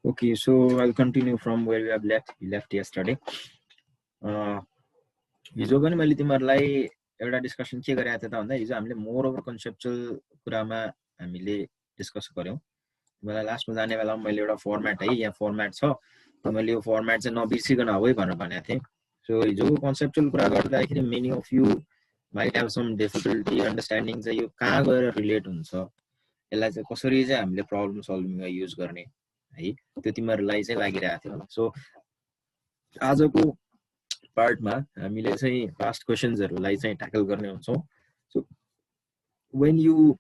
Okay, so I'll continue from where we have left yesterday. हिजो पनि मैले तिमीहरूलाई एउटा डिस्कसन के गरेको थिएँ त भन्दा हिजो हामीले मोर ओभर कन्सेप्चुअल कुरामा हामीले डिस्कस गऱ्यौँ। तिमीलाई लास्टमा जाने बेलामा मैले एउटा फर्मेट है यहाँ फर्मेट छ मैले यो फर्मेट चाहिँ नबिर्सिकन हो है भनेर भनेको थिएँ। सो हिजोको कन्सेप्चुअल कुरा गर्दाखेरि many of you might have some difficulty understanding चाहिँ यो कहाँ गएर रिलेट हुन्छ, यसलाई चाहिँ कसरी चाहिँ हामीले प्रब्लम सल्भिङमा युज गर्ने है त्यो तिमीहरूलाई चाहिँ लागिरहेको थियो होला। सो आजको पार्टमा हामीले चाहिँ पास्ट क्वेसन्सहरूलाई चाहिँ ट्याकल गर्ने हुन्छौँ। So when you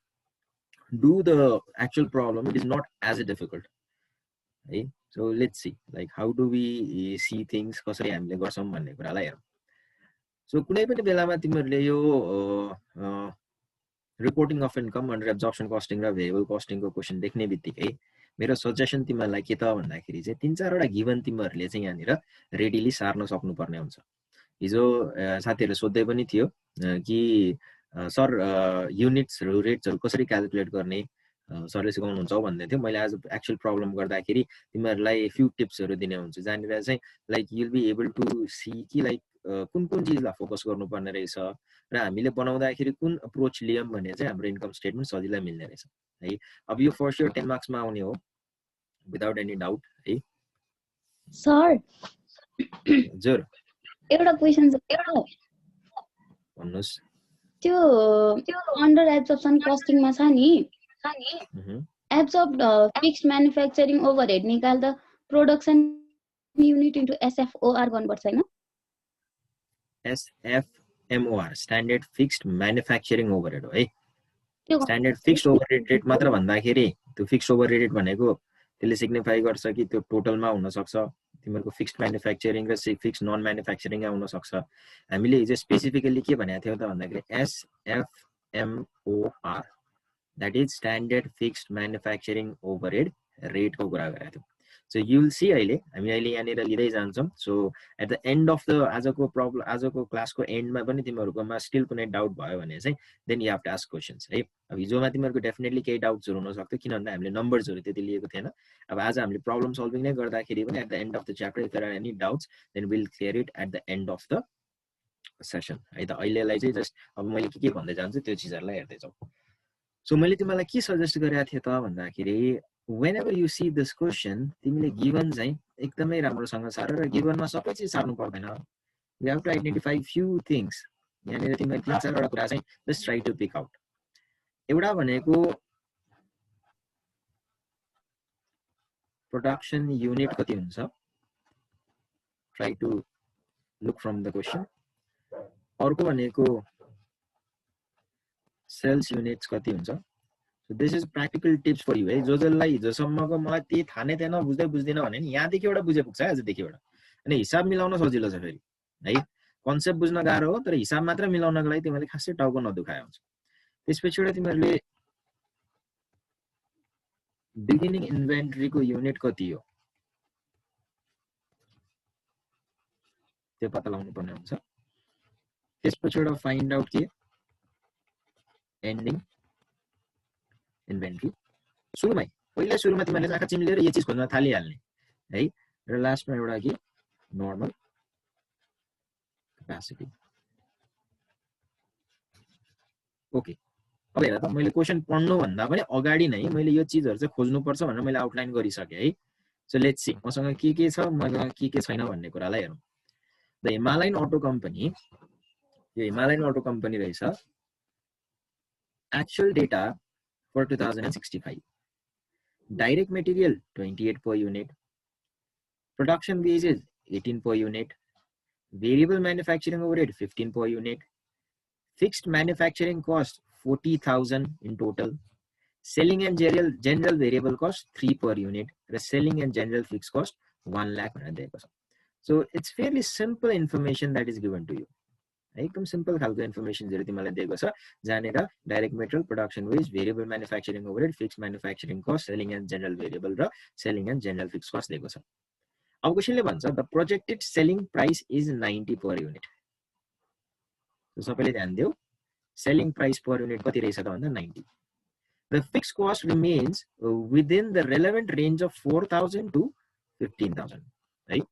do the actual problem it is not as difficult है। so let's see like how do we see things कसरी हामीले गर्छौँ भन्ने कुरालाई हेरौँ। सो कुनै पनि बेलामा तिमीहरूले यो reporting of income under absorption costing र भेरिएबल कस्टिङको क्वेसन देख्ने बित्तिकै मेरो सजेसन तिमीहरूलाई के त भन्दाखेरि चाहिँ 3-4वटा गिभन तिमीहरूले चाहिँ यहाँनिर रेडिली सार्न सक्नुपर्ने हुन्छ। हिजो साथीहरूले सोध्दै पनि थियो कि सर युनिट्सहरू रेट्सहरू कसरी क्याल्कुलेट गर्ने सरले सिकाउनुहुन्छ भन्दै थियो। मैले आज एक्चुअल प्रब्लम गर्दाखेरि तिमीहरूलाई फ्यु टिप्सहरू दिने हुन्छु जहाँनिर चाहिँ like you'll be able to see कि लाइक कुन कुन चिजलाई फोकस गर्नुपर्ने रहेछ र हामीले बनाउँदाखेरि कुन अप्रोच लियौँ भने चाहिँ हाम्रो इन्कम स्टेटमेन्ट सजिलै मिल्ने रहेछ है। अब यो फर स्योर 10 मार्क्समा आउने हो विदाउट एनी डाउट है। सर हजुर एउटा क्वेशन छ भन्नुस्। त्यो अन्डर एब्जर्प्सन कस्टिङमा छ नि एब्जर्ब्ड फिक्स्ड म्यानुफ्याक्चरिङ ओभरहेड निकाल्दा प्रोडक्सन युनिट इन्टु एसएफओआर गर्नुपर्छ हैन? एसएफएमओआर स्ट्यान्डर्ड फिक्स्ड म्यानुफ्याक्चरिङ ओभरहेड हो है। स्ट्यान्डर्ड फिक्स्ड ओभरहेड रेट मात्र भन्दाखेरि त्यो फिक्स्ड ओभरहेड रेट भनेको त्यसले सिग्निफाई गर्छ कि त्यो टोटलमा हुन सक्छ तिमीहरूको फिक्स्ड म्यानुफ्याक्चरिङ र फिक्स्ड नन म्यानुफ्याक्चरिङ हुन सक्छ। हामीले हिजो स्पेसिफिकली के भनेको थियो त भन्दाखेरि SFMOR that is standard fixed manufacturing overhead रेटको कुरा गरेको थियौँ। सो यु विल सी अहिले हामी अहिले यहाँनिर लिँदै जान्छौँ। So at the end of the आजको क्लासको एन्डमा पनि तिमीहरूकोमा स्टिल कुनै डाउट भयो भने चाहिँ then you have to ask questions है। अब हिजोमा तिमीहरूको डेफिनेटली केही डाउट्सहरू हुनसक्थ्यो किन भन्दा हामीले नम्बर्सहरू त्यति लिएको थिएन। अब आज हामीले प्रब्लम सल्भिङ नै गर्दाखेरि पनि at the end of the chapter if there are any doubts then will clear it at the end of the session है त। अहिलेलाई चाहिँ जस्ट अब मैले के भन्दै जान्छु त्यो चिजहरूलाई हेर्दै जाउँ। सो मैले तिमीलाई के सजेस्ट गरेको थिएँ त भन्दाखेरि whenever you see this question तिमीले गिभन चाहिँ एकदमै राम्रोसँग सार र गिभनमा सबै चिज सार्नु पर्दैन। you have to identify few things। यहाँनिर तिमीले 3-4वटा कुरा चाहिँ just try to pick out। एउटा भनेको प्रोडक्सन युनिट कति हुन्छ, try to look from the question। अर्को भनेको सेल्स युनिट्स कति हुन्छ। So this is practical tips for you है। जसलाई हिजोसम्मको मलाई त्यही थाहा नै थिएन बुझ्दै बुझ्दिनँ भने नि यहाँदेखि एउटा बुझे पुग्छ है आजदेखि एउटा। अनि हिसाब मिलाउन सजिलो छ फेरि है। कन्सेप्ट बुझ्न गाह्रो हो तर हिसाब मात्र मिलाउनको लागि तिमीहरूले खासै टाउको नदुखाए हुन्छ। त्यसपछि तिमीहरूले बिगिनिङ इन्भेन्ट्रीको युनिट कति हो त्यो पत्ता लगाउनु पर्ने हुन्छ। त्यसपछि फाइन्ड आउट के एन्डिङ इन्भेन्ट्री। पहिला सुरुमा तिमीहरूले आँखा चिम्लेर यो चिज खोज्न थालिहाल्ने है र लास्टमा एउटा के नर्मल क्यापेसिटी। ओके अब हेर त मैले क्वेसन पढ्नु भन्दा पनि अगाडि नै मैले यो चिजहरू चाहिँ खोज्नुपर्छ भनेर मैले आउटलाइन गरिसकेँ है। सो लेट्स सी मसँग के छ मसँग के छैन भन्ने कुरालाई हेरौँ। द हिमालयन अटो कम्पनी, यो हिमालयन अटो कम्पनी रहेछ actual data for 2065 direct material 28 per unit, production wages 18 per unit, variable manufacturing overhead 15 per unit, fixed manufacturing cost 40,000 in total, selling and general variable cost 3 per unit, selling and general fixed cost 1 lakh. So it's fairly simple information that is given to you। एकदम simple खालको इन्फर्मेसनहरु तिमीलाई दिएको छ जहाँनिर direct material, production wage, variable manufacturing overhead, fixed manufacturing cost, selling and general variable र selling and general fixed cost दिएको छ। अब क्वेशनले भन्छ the projected selling price is 90 per unit. सबैले ध्यान दियो सेलिङ प्राइस पर युनिट कति रहेछ त भन्दा 90। the fixed cost remains within the relevant range of 4,000 to 15,000, right?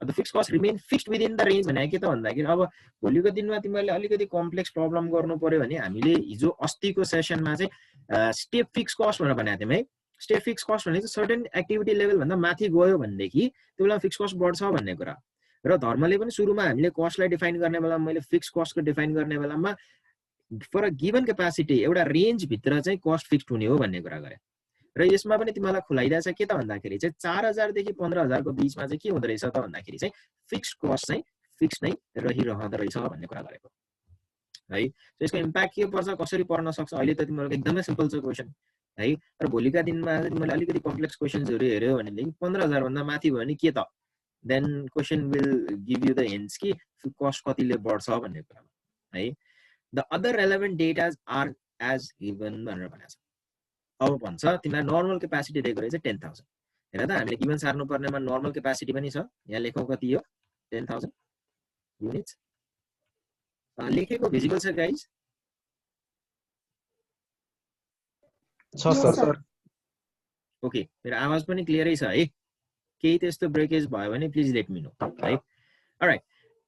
The fixed cost remain fixed within the range भने के त भन्दाखेरि अब भोलिको दिनमा तिमीले अलिकति कम्प्लेक्स प्रब्लम गर्नु पर्यो भने हामीले हिजो अस्तिको सेसनमा चाहिँ स्टेप फिक्स कस्ट भनेर भनेको थियौँ है। स्टेप फिक्स कस्ट भने चाहिँ सर्टेन एक्टिभिटी लेभल भन्दा माथि गयो भनेदेखि त्यो बेला फिक्स कस्ट बढ्छ भन्ने कुरा र धर्मले पनि सुरुमा हामीले कस्टलाई डिफाइन गर्ने बेलामा मैले फिक्स कस्टको डिफाइन गर्ने बेलामा फर अ गिभन क्यापासिटी एउटा रेन्ज भित्र चाहिँ कस्ट फिक्स्ड हुने हो भन्ने कुरा गरे र यसमा पनि तिमीलाई खुलाइदिएछ के त भन्दाखेरि चाहिँ 4,000 देखि 15,000 को बीचमा चाहिँ के हुँदो रहेछ त भन्दाखेरि चाहिँ फिक्स्ड कस्ट चाहिँ फिक्स नै रहिरहँदो रहेछ भन्ने कुरा गरेको है। यसको इम्प्याक्ट के पर्छ कसरी पर्न सक्छ अहिले त तिमीहरूको एकदमै सिम्पल छ क्वेसन है। तर भोलिका दिनमा तिमीले अलिकति कम्प्लेक्स क्वेसन्सहरु हेर्यो भनेदेखि 15,000 भन्दा माथि भयो भने के त then question will give you the hints कि कस्ट कतिले बढ्छ भन्ने कुरामा है। The other relevant datas are as given भनेर भनेको छ। अब भन्छ तिमीलाई नर्मल क्यापासिटी दिएको रहेछ 10,000 हेर त हामीले गिभन सार्नु पर्नेमा नर्मल क्यापासिटी पनि छ यहाँ लेखौँ कति हो 10,000 युनिट्स लेखेको भिजिबल छ गाइस छ सर ओके मेरो आवाज पनि क्लियरै छ है केही त्यस्तो ब्रेकेज भयो भने प्लिज लेट मी नो है। अलराइट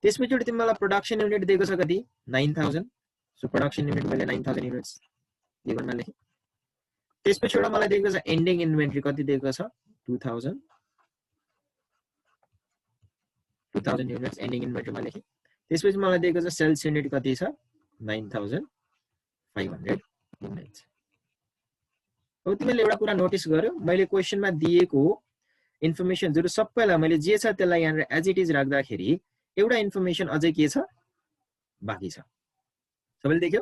त्यसपछि तिमीलाई प्रोडक्सन युनिट दिएको छ कति 9,000 सो प्रोडक्सन युनिट मैले 9,000 युनिट्स गिभनमा लेखेँ। त्यसपछि मलाई दिएको छ एन्डिङ इन्भेन्ट्री कति दिएको छ 2,000 युनिट्स एन्डिङ इन्भेन्ट्रीमा लेखेँ। त्यसपछि मलाई दिएको छ सेल्स युनिट कति छ 9,500 युनिट्स। अब तिमीले एउटा कुरा नोटिस गर्यो मैले क्वेसनमा दिएको इन्फर्मेसनहरु सबैलाई मैले जे छ त्यसलाई यहाँ एज इट इज राख्दाखेरि एउटा इन्फर्मेसन अझै के छ बाँकी छ सबैले देख्यो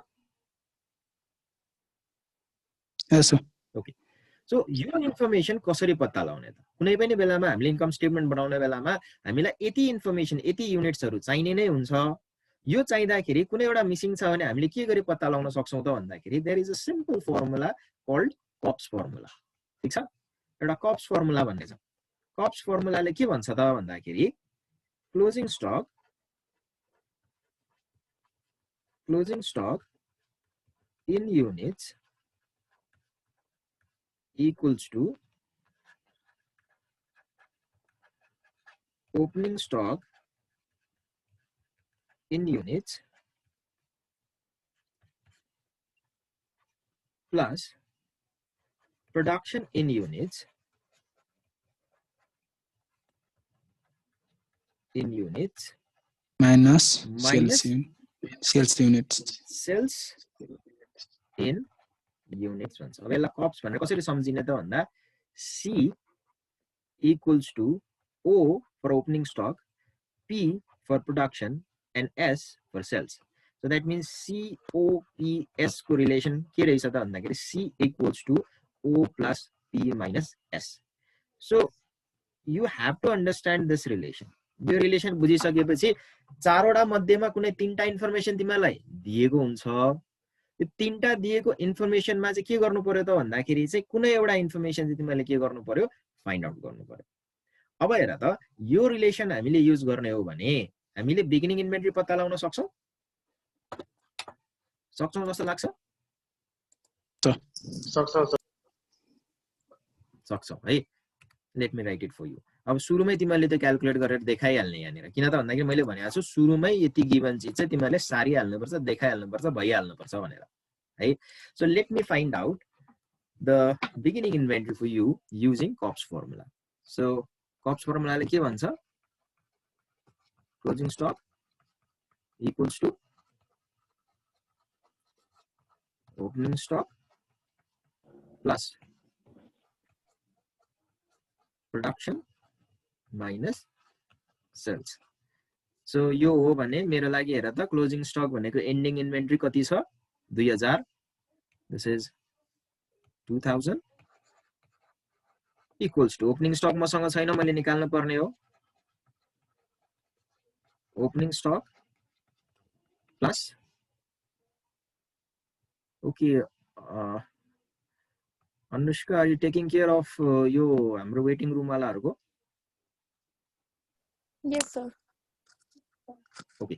यस सर ओके। सो यो इन्फर्मेसन कसरी पत्ता लगाउने त कुनै पनि बेलामा हामीले इन्कम स्टेटमेन्ट बनाउने बेलामा हामीलाई यति इन्फर्मेसन यति युनिट्सहरु चाहिने नै हुन्छ। यो चाहिँदाखेरि कुनै एउटा मिसिङ छ भने हामीले के गरी पत्ता लगाउन सक्छौं त भन्दाखेरि there is a simple formula called cups formula. ठीक छ एउटा कप्स फर्मुला भन्ने छ। कप्स फर्मुलाले के भन्छ त भन्दाखेरि closing stuck in units equals to opening stock in units plus production in units minus sales in units भन्छ। अब यसलाई कप्स भनेर कसरी सम्झिने त भन्दा C equals to O for opening stock, P for production and S for sales. So that means COPS को relation के रहेछ त भन्दाखेरि C equals to O plus P minus S. So you have to understand this relation. यो relation बुझिसकेपछि चारवटा मध्येमा कुनै तीनटा इन्फर्मेसन तिमीलाई दिएको हुन्छ। यो तीनटा दिएको इन्फर्मेसनमा चाहिँ के गर्नु पर्यो त भन्दाखेरि चाहिँ कुनै एउटा इन्फर्मेसन चाहिँ तिमीले के गर्नु पर्यो फाइन्ड आउट गर्नु पर्यो। अब हेर त यो रिलेसन हामीले युज गर्ने हो भने हामीले बिगिनिङ इन्भेन्ट्री पत्ता लगाउन सक्छौं जस्तो लाग्छ सक्छौं है। Let me write it for you. अब सुरुमै तिमीले त्यो क्याल्कुलेट गरेर देखाइहाल्ने यहाँनिर किन त भन्दाखेरि मैले भनेको छु सुरुमै यति गिभन चीज चाहिँ तिमीले सारिहाल्नु पर्छ देखाइहाल्नु पर्छ भइहाल्नु पर्छ भनेर है। So let me find out the beginning inventory for you using COPS formula. So COPS फर्मुलाले के भन्छ closing stock equals to opening stock plus production minus sales. So यो हो भने मेरो लागि हेर त क्लोजिङ स्टक भनेको एन्डिङ इन्भेन्ट्री कति छ 2000 this is 2000 equals to opening stock मसँग छैन मैले निकाल्नु पर्ने हो opening stock plus okay Anushka are you taking care of यो हाम्रो वेटिङ रुम वालाहरुको Yes, sir. Okay.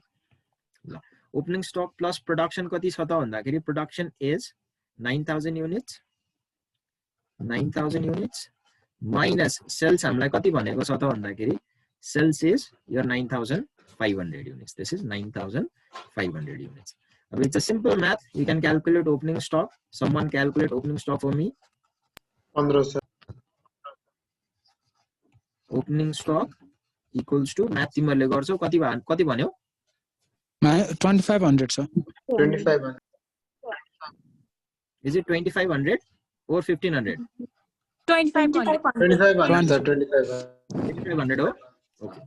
Opening stock plus production कति छ त भन्दाखेरि production is 9,000 units 9000 units minus sales हामीलाई कति भनेको छ त भन्दाखेरि sales is your 9500 units. This is 9500 units. It's a simple math. You can calculate opening stock. Someone calculate opening stock for me. 15 sir. Opening stock equals to math तिमीहरुले गर्छौ कति भन्यौ 2500 sir. 2500. Is it 2500 or 1500? 2500. 2500 sir. 2500. 2500 oh? Okay.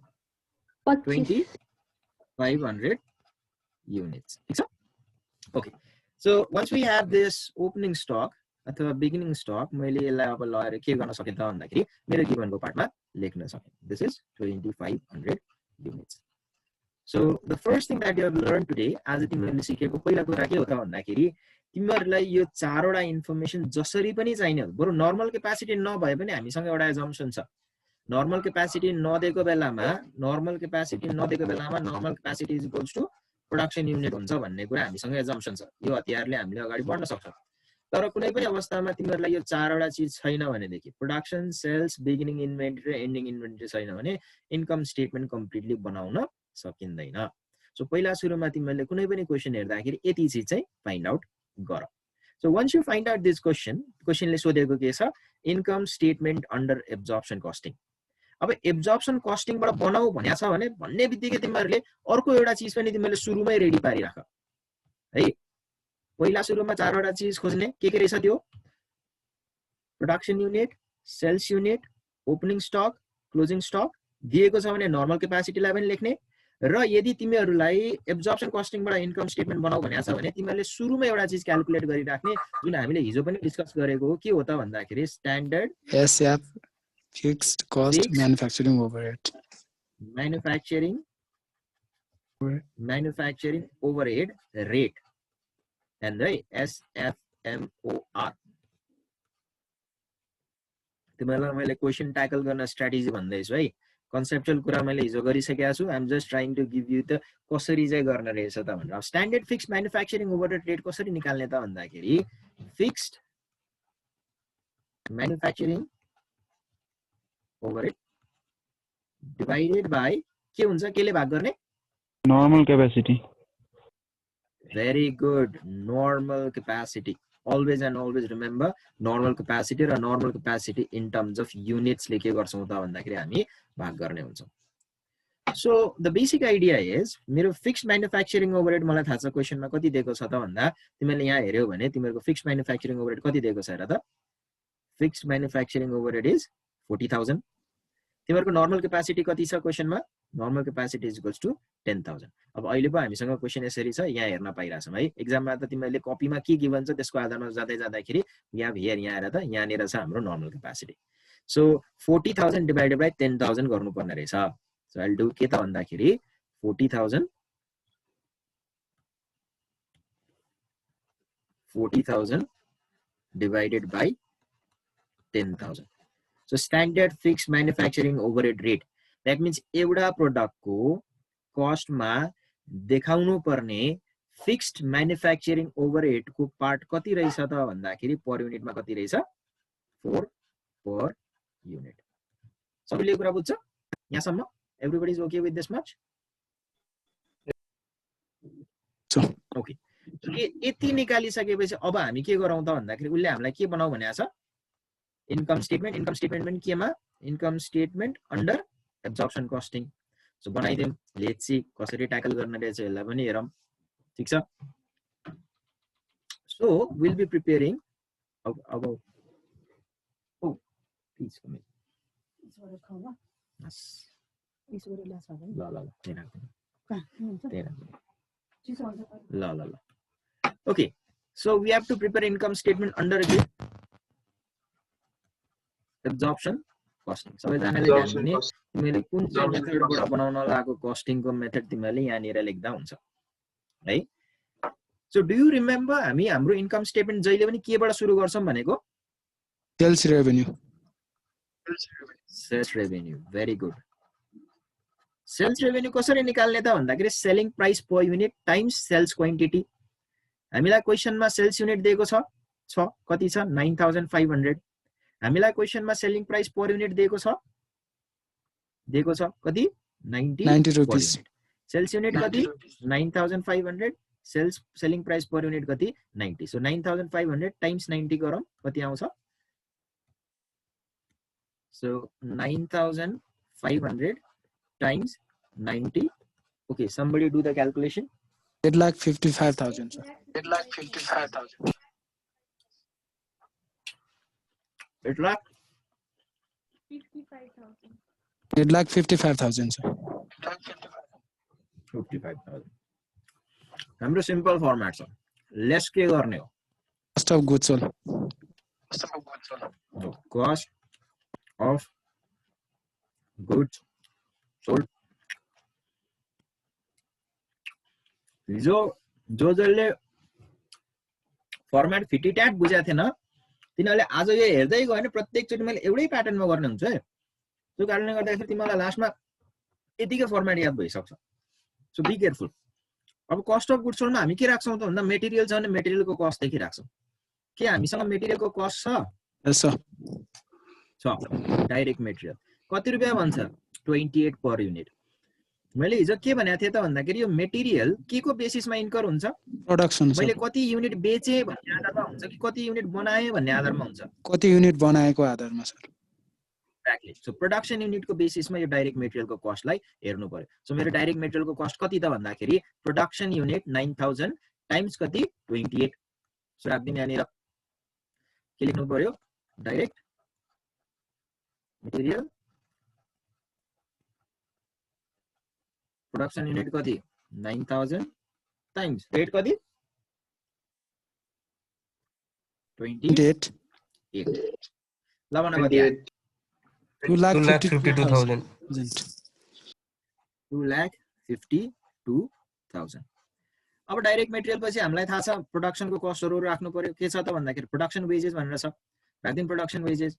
2500 units. Okay. So once we have this opening stock अथवा beginning stock, मैले यसलाई अब लगाएर के गर्न सके त भन्दाखेरि मेरो गिभनको पार्टमा लेख्न सके. This is 2500 units. So the first thing that you have learned today, आज तिमीहरूले सिकेको पहिला कुरा के हो त भन्दाखेरि तिमीहरूलाई यो चारवटा इन्फर्मेसन जसरी पनि चाहिने हो. बरु नर्मल क्यापासिटी नभए पनि हामीसँग एउटा assumption छ. नर्मल क्यापासिटी नदिएको बेलामा normal capacity is equals to production unit हुन्छ भन्ने कुरा हामीसँग assumption छ. यो हतियारले हामीले अगाडि बढ्न सक्छौं. तर कुनै पनि अवस्थामा तिमीहरूलाई यो चारवटा चीज छैन भनेदेखि प्रोडक्सन, सेल्स, बिगिनिङ इन्भेन्टरी र एन्डिङ इन्भेन्टरी छैन भने इन्कम स्टेटमेन्ट कम्प्लिटली बनाउन सकिँदैन. सो पहिला सुरुमा तिमीहरूले कुनै पनि क्वेशन हेर्दाखेरि यति चीज चाहिँ फाइन्ड आउट गर. So once you find out this क्वेशनले सोधेको के छ income statement under absorption costing. अब एब्जर्प्सन कस्टिङबाट बनाऊ भनेको छ भने भन्ने बित्तिकै तिमीहरूले अर्को एउटा चीज पनि तिमीहरूले सुरुमै रेडी पारिराख है. पहिला सुरुमा चारवटा चीज खोज्ने के रहेछ त्यो production unit, sales unit, opening stock, closing stock दिएको छ भने नर्मल क्यापासिटीलाई पनि लेख्ने र यदि तिमीहरूलाई एब्जर्प्सन कस्टिङबाट इन्कम स्टेटमेन्ट बनाऊ भनेको छ भने तिमीहरूले सुरुमा एउटा चीज क्याल्कुलेट गरिराख्ने जुन हामीले हिजो पनि डिस्कस गरेको हो के हो त भन्दाखेरि standard SF fixed cost manufacturing overhead rate and the SFMOR. तिमीहरूलाई मैले क्वेशन ट्याकल गर्न स्ट्र्याटेजी भन्दैछु है. कन्सेप्चुअल कुरा मैले हिजो गरिसकेको छु. I am just trying to give you त कसरी चाहिँ गर्न रहेछ त भनेर. Standard fixed manufacturing overhead rate कसरी निकाल्ने त भन्दाखेरि fixed manufacturing overhead divided by के हुन्छ केले भाग गर्ने normal capacity. Very good. Normal capacity. Always and always remember normal capacity र normal capacity in terms of units लेके गर्छौं त भन्दाखेरि हामी भाग गर्ने हुन्छौं. So the basic idea is मेरो fixed manufacturing overhead मलाई थाहा छ क्वेशनमा कति दिएको छ त भन्दा तिमीले यहाँ हेर्यौ भने तिमीहरुको fixed manufacturing overhead कति दिएको छ हेर त. Fixed manufacturing overhead is 40000. तिमीहरुको normal capacity कति छ क्वेशनमा normal capacity is equals to 10000. अब अहिले पो हामीसँग क्वेशन यसरी छ यहाँ हेर्न पाइराछौं है. एक्जाममा त तिमीले कपीमा के गिभन छ त्यसको आधारमा जाँदै जाँदाखेरि यहाँ हेर यहाँ हेर त यहाँनिर छ हाम्रो normal capacity. So 40000 divided by 10000 गर्नु पर्ने रहेछ. So I'll do के त भन्दाखेरि 40000 divided by 10000. So standard fixed manufacturing overhead rate. That means एउटा प्रोडक्ट को कस्ट मा देखाउनु पर्ने फिक्स्ड म्यानुफ्याक्चरिङ ओभरहेड को पार्ट कति रहेछ त भन्दाखेरि पर युनिट मा कति रहेछ 4 per unit. सबैले कुरा बुझ्छ यहाँसम्म? Everybody is okay with this much? Okay. So यति निकालिसकेपछि अब हामी के गरौँ त भन्दाखेरि उले हामीलाई के बनाऊ भनेको छ इन्कम स्टेटमेन्ट पनि केमा income statement under absorption costing. So बनाइदेऊ. लेट्स सी कसरी ट्याकल गर्ने रहेछ यसलाई पनि हेरौँ. ठीक छ. सो विल बी प्रिपेयरिङ अब ओ प्लिज कम इन. ल. Okay. So we have to prepare income statement under absorption costing. सबैजनाले ध्यान दिने तिमीले कुन चाहिँ मेथडबाट बनाउन लागेको कस्टिङको मेथड तिमीले यहाँनिर लेख्दा हुन्छ है. सो डु यु रिमेम्बर हामी हाम्रो इन्कम स्टेटमेन्ट जहिले पनि केबाट सुरु गर्छौं भनेको sales revenue. Sales revenue. Very good. Sales revenue कसरी निकाल्ने त भन्दाखेरि selling price per unit times sales quantity. हामीलाई क्वेशनमा सेल्स युनिट दिएको छ कति छ 9500. हामीलाई क्वेशनमा सेलिङ प्राइस पर युनिट दिएको छ कति 90 90 per rupees. unit. Sales unit कति 9500 सेलिङ प्राइस पर युनिट कति 90. सो 9500 टाइम्स 90 गरौँ कति आउँछ so 9500 times 90. Okay, somebody do the calculation. 8,55,000, sir. 8,55,000. 8,55,000, sir. 55,000. हाम्रो सिम्पल फर्मेट छ लेस के गर्ने हो Cost of goods sold. cost of goods sold. जो जसले फर्मेट फिटिट्याट बुझाएको थिएन तिनीहरूले आज यो हेर्दै गयो भने प्रत्येकचोटि मैले एउटै प्याटर्नमा गर्ने हुन्छ त्यो कारणले गर्दाखेरि तिमीलाई लास्टमा यतिकै फर्मेट याद भइसक्छ सो बी केयरफुल अब कस्ट अफ गुड्स सोल्डमा हामी के राख्छौं त भन्दा मेटेरियल छ भने मेटेरियलको कस्ट देखि राख्छौं के हामीसँग मेटेरियलको कस्ट छ Yes, sir. डाइरेक्ट मेटेरियल कति रुपैयाँ भन्छ 28 पर युनिट मैले हिजो के भनेको थिएँ त भन्दाखेरि यो मेटेरियल के को बेसिसमा इन्कर हुन्छ Production, sir. मैले कति युनिट बेचे भन्ने आधारमा हुन्छ कि कति युनिट बनाए भन्ने आधारमा हुन्छ कति युनिट बनाएको आधारमा, सर. एक्ज्याक्टली सो प्रोडक्सन युनिटको बेसिसमा यो डाइरेक्ट मेटेरियलको कस्टलाई हेर्नु पर्यो सो मेरो डाइरेक्ट मेटेरियलको कस्ट कति त भन्दाखेरि प्रोडक्सन युनिट 9000 टाइम्स कति 28 सो राख्दिन यहाँनिर के लेख्नु पर्यो डाइरेक्ट मेटेरियल प्रोडक्सन युनिट कति 9000 टाइम्स रेट कति 28 ल भन कति आयो 2,52,000. 2,52,000 अब डाइरेक्ट मेटेरियल पछि हामीलाई थाहा छ प्रोडक्सनको कस्टहरु राख्नु पर्यो के छ त भन्दाखेरि प्रोडक्सन वेजेस भनेर छ राख्दिन प्रोडक्सन वेजेस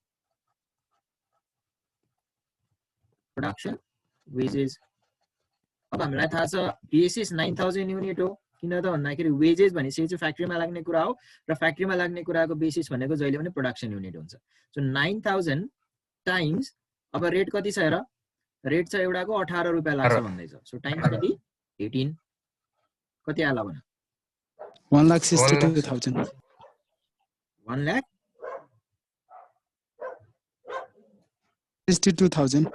अब हामीलाई थाहा छ बेसिस 9000 युनिट हो किन त भन्दाखेरि वेजेस भनेपछि चाहिँ फ्याक्ट्रीमा लाग्ने कुरा हो र फ्याक्ट्रीमा लाग्ने कुराको बेसिस भनेको जहिले पनि प्रोडक्सन युनिट हुन्छ सो 9000 टाइम्स अब रेट कति छ हेर रेट छ एउटाको 18 रुपैयाँ लाग्छ भन्दैछ सो टाइम्स कति 18 कति आला भन 1,62,000. 1,62,000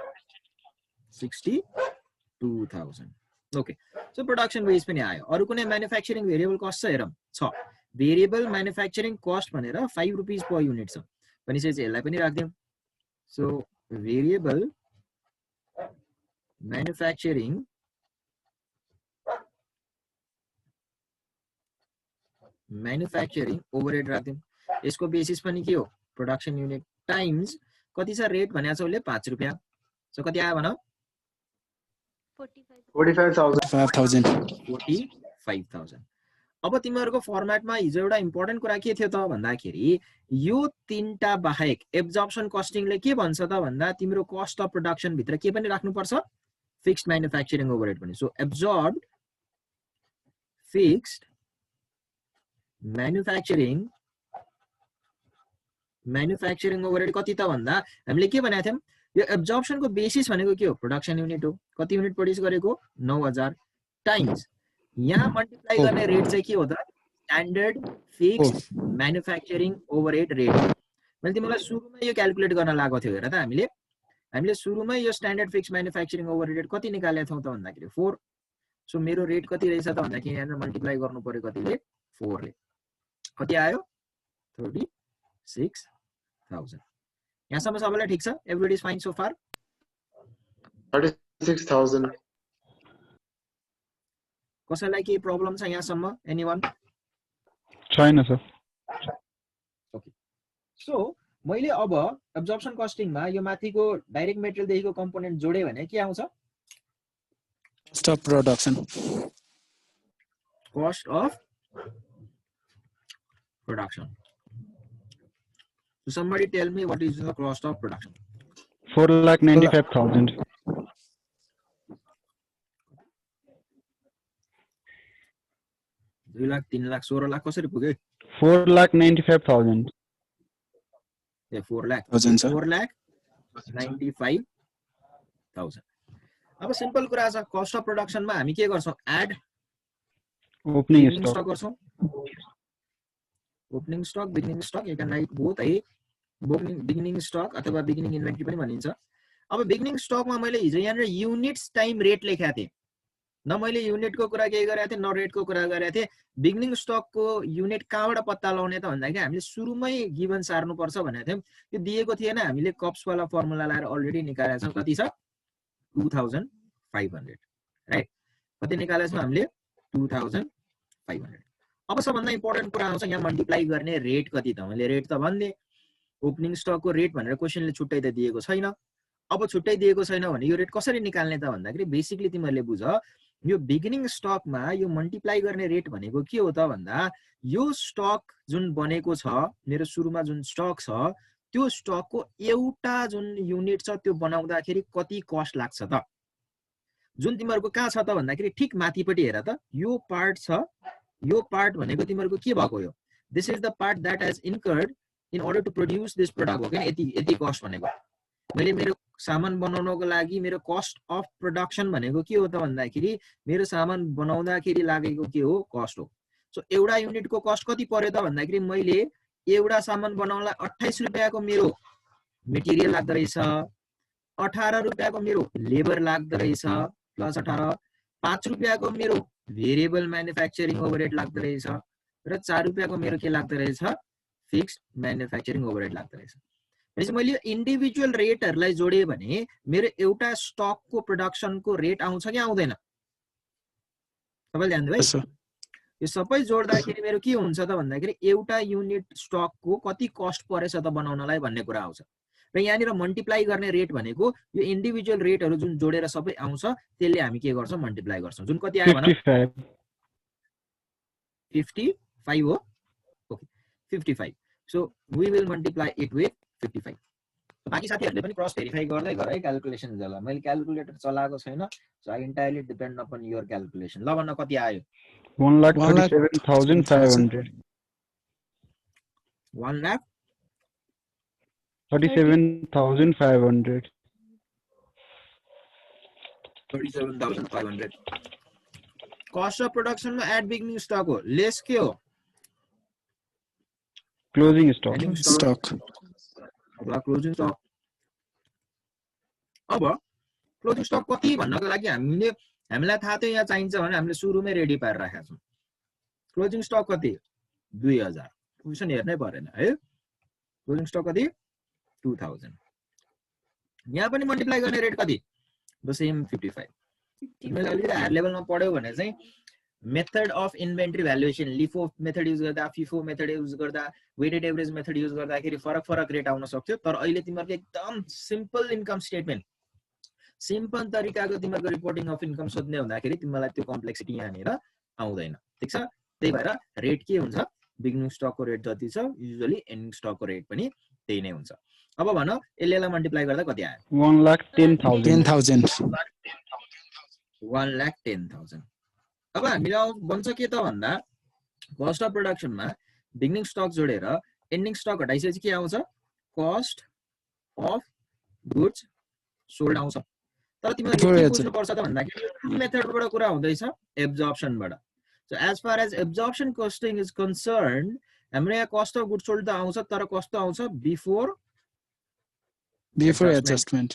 62,000. ओके सो प्रोडक्सन वेज पनि आयो अरु कुनै म्यानुफ्याक्चरिङ भेरिएबल कस्ट छ हेरौं छ भेरिएबल म्यानुफ्याक्चरिङ कस्ट भनेर 5 रुपैयाँ पर युनिट छ भनेपछि चाहिँ यसलाई पनि राख्दियौ सो भेरिएबल म्यानुफ्याक्चरिङ ओभरहेड राख्दियौ यसको बेसिस पनि के हो प्रोडक्सन युनिट टाइम्स कति छ रेट भनेको छ उले 5 रुपैयाँ सो कति आयो भन 45,000 अब तिमीहरुको फर्मेटमा हिजो एउटा इम्पोर्टेन्ट कुरा के थियो त भन्दाखेरि यो तीनटा बाहेक एब्जर्प्सन कस्टिङले के भन्छ त भन्दा तिम्रो कस्ट अफ प्रोडक्सन भित्र के पनि राख्नु पर्छ फिक्स्ड म्यानुफ्याक्चरिङ ओभरहेड पनि सो एब्जर्ब्ड फिक्स्ड म्यानुफ्याक्चरिङ ओभरहेड कति त भन्दा हामीले के भनेको थियौं यो एब्जर्प्सनको बेसिस भनेको के हो प्रोडक्सन युनिट हो कति युनिट प्रोड्युस गरेको 9000 टाइम्स यहाँ मल्टिप्लाई गर्ने रेट चाहिँ के हो त standard fixed manufacturing overhead rate मैले तिमीलाई सुरुमै यो क्याल्कुलेट गर्न लागेको थियो हेर त हामीले सुरुमै यो standard fixed manufacturing overhead rate कति निकालेका थियौ त भन्दाखेरि 4 सो मेरो रेट कति रहेछ त भन्दाखेरि यहाँ मल्टिप्लाई गर्नु पर्यो कतिले 4 ले कति आयो 36,000 यहाँसम्म सबैलाई ठीक छ everybody is fine so far 36,000 कसैलाई के प्रब्लम छ यहाँसम्म एनीवन छैन सर ओके सो मैले अब एब्जर्प्सन कस्टिङमा यो माथिको डाइरेक्ट मेटेरियल देखिको कम्पोनेन्ट जोडे भने के आउँछ Cost of production. cost of production so somebody tell me what is the cost of production 4,95,000 2 lakh 3 lakh 16 lakh कसरी पुग्यो 4,95,000 ए 4 लाख 4,95,000 अब सिम्पल कुरा छ कस्ट अफ प्रोडक्सनमा हामी के गर्छौं add Opening beginning stock. Stock गर्छौं opening stock beginning stock you can write both है बिगिनिङ स्टक अथवा बिगिनिङ इन्भेन्टरी पनि भनिन्छ अब बिगिनिङ स्टकमा मैले हिजो यहाँ युनिट्स टाइम रेट लेखेको थिएँ न मैले युनिटको कुरा के गरेको थिएँ न रेटको कुरा गरेको थिएँ बिगिनिङ स्टकको युनिट कहाँबाट पत्ता लगाउने त भन्दाखेरि हामीले सुरुमै गिभन सार्नुपर्छ भनेको थियौं त्यो दिएको थिएन हामीले कप्स वाला फर्मुला लाएर अलरेडी निकालेका छौं कति छ 2500 राइट कति निकालेका छौं हामीले 2500 अब सबभन्दा इम्पोर्टेन्ट कुरा आउँछ यहाँ मल्टिप्लाई गर्ने रेट कति त मैले रेट त भन्ने ओपनिङ स्टकको रेट भनेर क्वेशनले छुट्टै त दिएको छैन अब छुट्टै दिएको छैन भने यो रेट कसरी निकाल्ने त भन्दाखेरि बेसिकली तिमीहरूले बुझ यो बिगिनिङ स्टकमा यो मल्टिप्लाई गर्ने रेट भनेको के हो त भन्दा यो स्टक जुन बनेको छ मेरो सुरुमा जुन स्टक छ त्यो स्टकको एउटा जुन युनिट छ त्यो बनाउँदाखेरि कति कस्ट लाग्छ त जुन तिमीहरूको कहाँ छ त भन्दाखेरि ठिक माथिपट्टि हेर त यो पार्ट छ यो पार्ट भनेको तिमीहरूको के भएको यो this is the part that has incurred in order to produce this product हो के यति कस्ट भनेको मैले मेरो सामान बनाउनको लागि मेरो कस्ट अफ प्रोडक्सन भनेको के हो त भन्दाखेरि मेरो सामान बनाउँदाखेरि लागेको के हो कस्ट हो सो एउटा युनिटको कस्ट कति पर्यो त भन्दाखेरि मैले एउटा सामान बनाउनलाई 28 रुपैयाँको मेरो मटेरियल लाग्दो रहेछ 18 रुपैयाँको मेरो लेबर लाग्दो रहेछ प्लस 18 5 रुपैयाँको मेरो भेरिएबल म्यानुफ्याक्चरिङ ओभरहेड लाग्दो रहेछ र 4 रुपैयाँको मेरो के लाग्दो रहेछ फिक्स्ड म्यानुफ्याक्चरिङ ओभरहेड लाग्दो रहेछ भनेपछि मैले इन्डिभिजुअल रेटहरुलाई जोडे भने मेरो एउटा स्टकको प्रोडक्सनको रेट आउँछ कि आउँदैन तपाईले ध्यान दिनु है यो सबै जोड्दाखेरि मेरो के हुन्छ त भन्दाखेरि एउटा युनिट स्टकको कति कस्ट परेछ त बनाउनलाई भन्ने कुरा आउँछ र यहाँनिर मल्टिप्लाई गर्ने रेट भनेको यो इन्डिभिजुअल रेटहरु जुन जोडेर सबै आउँछ त्यसले हामी के गर्छौं मल्टिप्लाई गर्छौं जुन कति आयो भन 55 हो okay 55 so we will multiply it with 55 बाकी साथीहरुले पनि क्रस भेरिफाई गर्दै गर है क्याल्कुलेसन जला मैले क्याल्कुलेटर चलाएको छैन so I entirely depend upon your calculation ल भन्न कति आयो 1,37,500 37,500 37,500 कस्ट अफ प्रोडक्सन में एट बिगिनिङ स्टक हो लेस के हो क्लोजिङ स्टक क्लोजिङ स्टक अब क्लोजिङ स्टक कति भन्नको लागि हामीलाई थाहा थियो यहाँ चाहिन्छ भने हामीले सुरुमै रेडी पारेर राखेका छौं क्लोजिङ स्टक कति 2000 क्वेशन हेर्नै परेन है क्लोजिङ स्टक कति 2000 यहाँ पनि मल्टिप्लाई गर्ने रेट कति द सेम 55 मैले अलि हायर लेभलमा पढ्यो भने चाहिँ method of inventory valuation LIFO method use गर्दा फिफो मेथड युज गर्दा वेटेड एभरेज मेथड युज गर्दाखेरि फरक रेट आउन सक्थ्यो तर अहिले तिमीहरुको एकदम सिम्पल इन्कम स्टेटमेन्ट सिम्पल तरिकाको तिमीहरुको रिपोर्टिङ अफ इन्कम सोध्ने हुँदाखेरि तिमीलाई त्यो कम्प्लेक्सिटी यहाँनिर आउँदैन ठीक छ त्यही भएर रेट के हुन्छ बिगिनिङ स्टकको रेट जति छ युजुअली एन्डिङ स्टकको रेट पनि त्यही नै हुन्छ अब भन यसलाई मल्टिप्लाई गर्दा कति आयो 1,10,000 अब हामीलाई बन्छ के त भन्दा कस्ट अफ प्रोडक्सनमा बिगिनिङ स्टक जोडेर एन्डिङ स्टक हटाइसकेपछि के आउँछ कस्ट अफ गुड्स सोल्ड आउँछ तर तिमीहरुले के बुझ्नु पर्छ त भन्दाखेरि मेथडबाट कुरा हुँदैछ एब्जर्प्सनबाट so as far as absorption costing is concerned हाम्रो यहाँ कस्ट अफ गुड्स सोल्ड त आउँछ तर कस्तो आउँछ बिफोर एडजस्टमेन्ट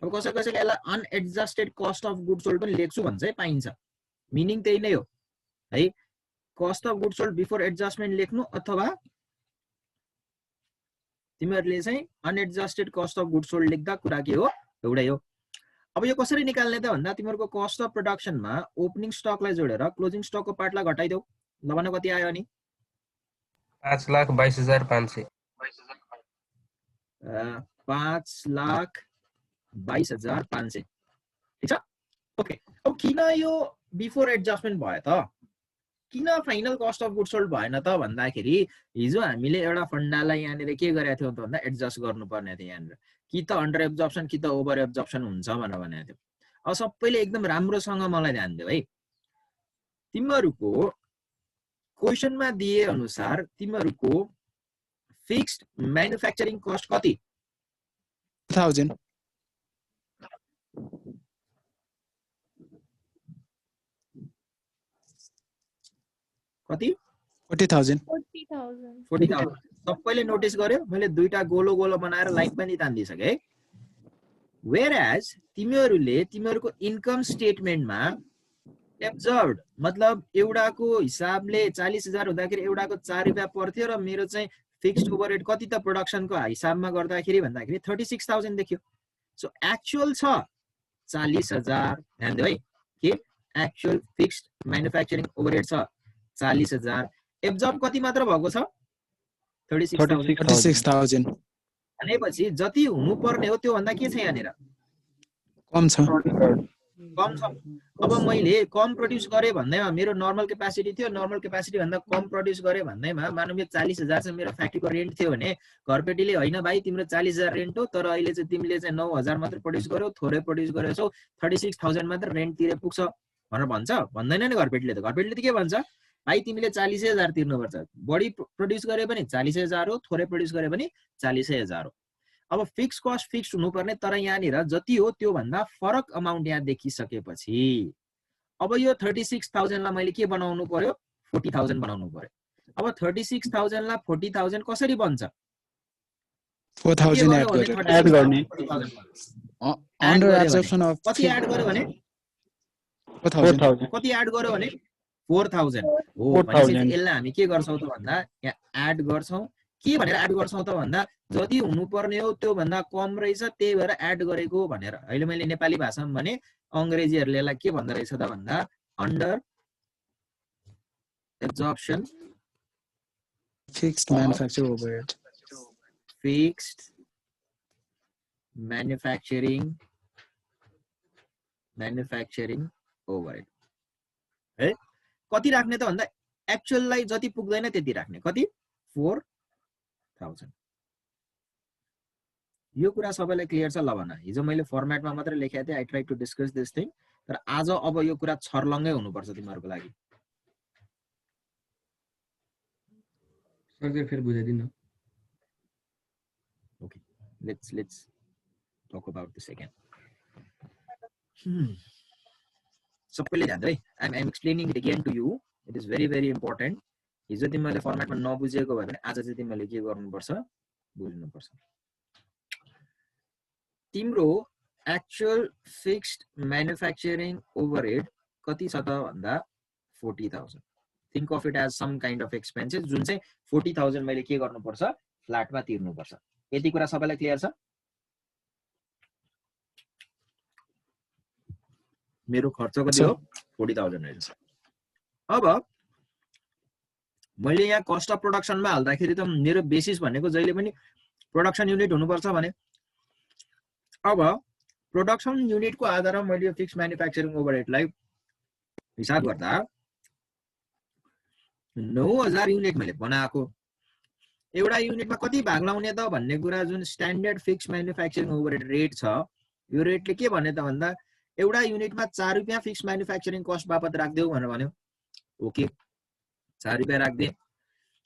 अब कसैले यसलाई unadjusted cost of goods sold पनि लेख्छु भन्छ है पाइन्छ मिनिङ त्यही नै हो है cost of goods sold before adjustment लेख्नु अथवा तिमीहरुले चाहिँ unadjusted cost of goods sold लेख्दा कुरा के हो एउटै हो अब यो कसरी निकाल्ने त भन्दा तिमीहरुको कस्ट अफ प्रोडक्सनमा ओपनिङ स्टकलाई जोडेर क्लोजिङ स्टकको पार्टलाई घटाइदेऊ ल भन कति आयो अनि 5,22,500 5,22,500 ठीक छ ओके अब किन यो बिफोर एडजस्टमेन्ट भयो त किन final cost of goods sold भएन त भन्दाखेरि हिजो हामीले एउटा फन्डालाई यहाँनिर के गरेका थियौ त भन्दा एडजस्ट गर्नुपर्ने थियो यहाँनिर कि त अन्डर एब्जर्प्सन कि त ओभर एब्जर्प्सन हुन्छ भनेर भनेको थियो अब सबैले एकदम राम्रोसँग मलाई ध्यान दियो है तिमीहरुको क्वेशनमा दिए अनुसार तिमीहरुको फिक्स्ड म्यानुफ्याक्चरिङ कस्ट कति 1000 कति 40000 40,000. 40,000 सबैले नोटिस गर्यो मैले दुईटा गोलो गोलो बनाएर लाइन पनि तान्दिसके है वेयरएज तिमीहरूको इन्कम स्टेटमेन्टमा एब्जर्भड मतलब एउटाको हिसाबले 40,000 हुँदाखेरि एउटाको 4 रुपैयाँ पर्थ्यो र मेरो चाहिँ फिक्स्ड ओभरहेड कति त प्रोडक्सनको हिसाबमा गर्दाखेरि भन्दाखेरि 36,000 देखियो सो एक्चुअल छ 40,000 ध्यान दियो है के एक्चुअल फिक्स्ड म्यानुफ्याक्चरिङ ओभरहेड छ 40,000 एब्जर्भ कति मात्र भएको छ 36,000 46000 भनेपछि जति हुनु पर्ने हो त्यो भन्दा के छ यहाँनिर कम छ कम छ अब मैले कम प्रोड्युस गरे भन्दैमा मेरो नर्मल क्यापासिटी थियो नर्मल क्यापासिटी भन्दा कम प्रोड्युस गरे भन्दैमा मानव यो 40,000 चाहिँ मेरो फ्याक्ट्रीको रेन्ट थियो भने घरपेटीले हैन भाइ तिम्रो 40,000 रेन्ट हो तर अहिले चाहिँ तिमीले चाहिँ 9,000 मात्र प्रोड्युस गर्यौ थोरै प्रोड्युस गरेछौ 36,000 मात्र रेन्ट तिरे पुग्छ भनेर भन्छ भन्दैन नि घरपेटीले त के भन्छ भाइ तिमीले 40,000 तिर्नुपर्छ बढी प्रोड्युस गरे पनि 40,000 हो थोरै प्रोड्युस गरे पनि 40,000 हो अब फिक्स कस्ट फिक्स हुनुपर्ने तर यहाँनिर जति हो त्यो भन्दा फरक अमाउन्ट यहाँ देखिसकेपछि अब यो 36,000 लाई मैले के बनाउनु पर्यो 40,000 बनाउनु पर्यो अब 36,000 लाई 40,000 कसरी बन्छ 4000 एड गर्ने अन्डर एब्जर्प्सन अफ कति एड गर्यो भने 4000 कति एड गर्यो भने 4,000 हो भनेपछि यसलाई हामी के गर्छौं त भन्दा यहाँ एड गर्छौं के भनेर एड गर्छौं त भन्दा जति हुनु पर्ने हो त्यो भन्दा कम रहेछ त्यही भएर एड गरेको भनेर अहिले मैले नेपाली भाषामा भने अंग्रेजीहरुले यसलाई के भन्दो रहेछ त भन्दा under absorption fixed manufacture overhead fixed manufacturing overhead है कति राख्ने त भन्दा एक्चुअल लाई जति पुग्दैन त्यति राख्ने कति 4,000 यो कुरा सबैलाई क्लियर छ ल भन हिजो मैले फर्मेटमा मात्र लेखेको थिए I try to discuss this thing तर आज अब यो कुरा छर्लङ्गै हुनुपर्छ तिमीहरुको लागि सर फेरि बुझाइदिनु okay let's talk about this again सबैले ध्यान है I am explaining it again to you it is very very important हिजो तिमीले फर्मेटमा नबुझेको भए पनि आज चाहिँ तिमीले के गर्नुपर्छ बुझ्नुपर्छ तिम्रो एक्चुअल फिक्स्ड म्यानुफ्याक्चरिङ ओभरहेड कति छ त भन्दा 40,000 think of it as some kind of expenses जुन चाहिँ 40,000 मैले के गर्नुपर्छ फ्ल्याटमा तिर्नुपर्छ यति कुरा सबैलाई क्लियर छ मेरो खर्च कति हो 40,000 रहेछ अब मैले यहाँ कस्ट अफ प्रोडक्सनमा हाल्दाखेरि त मेरो बेसिस भनेको जहिले पनि प्रोडक्सन युनिट हुनुपर्छ भने अब प्रोडक्सन युनिटको आधारमा मैले यो फिक्स म्यानुफ्याक्चरिङ ओभरहेडलाई हिसाब गर्दा 9,000 युनिट मैले बनाएको एउटा युनिटमा कति भाग लाउने त भन्ने कुरा जुन standard fix manufacturing overhead rate छ यो रेटले के भने त भन्दा एउटा युनिटमा 4 रुपैयाँ फिक्स म्यानुफ्याक्चरिङ कस्ट बापत राख्देऊ भनेर भन्यो ओके 4 रुपैयाँ राख्दे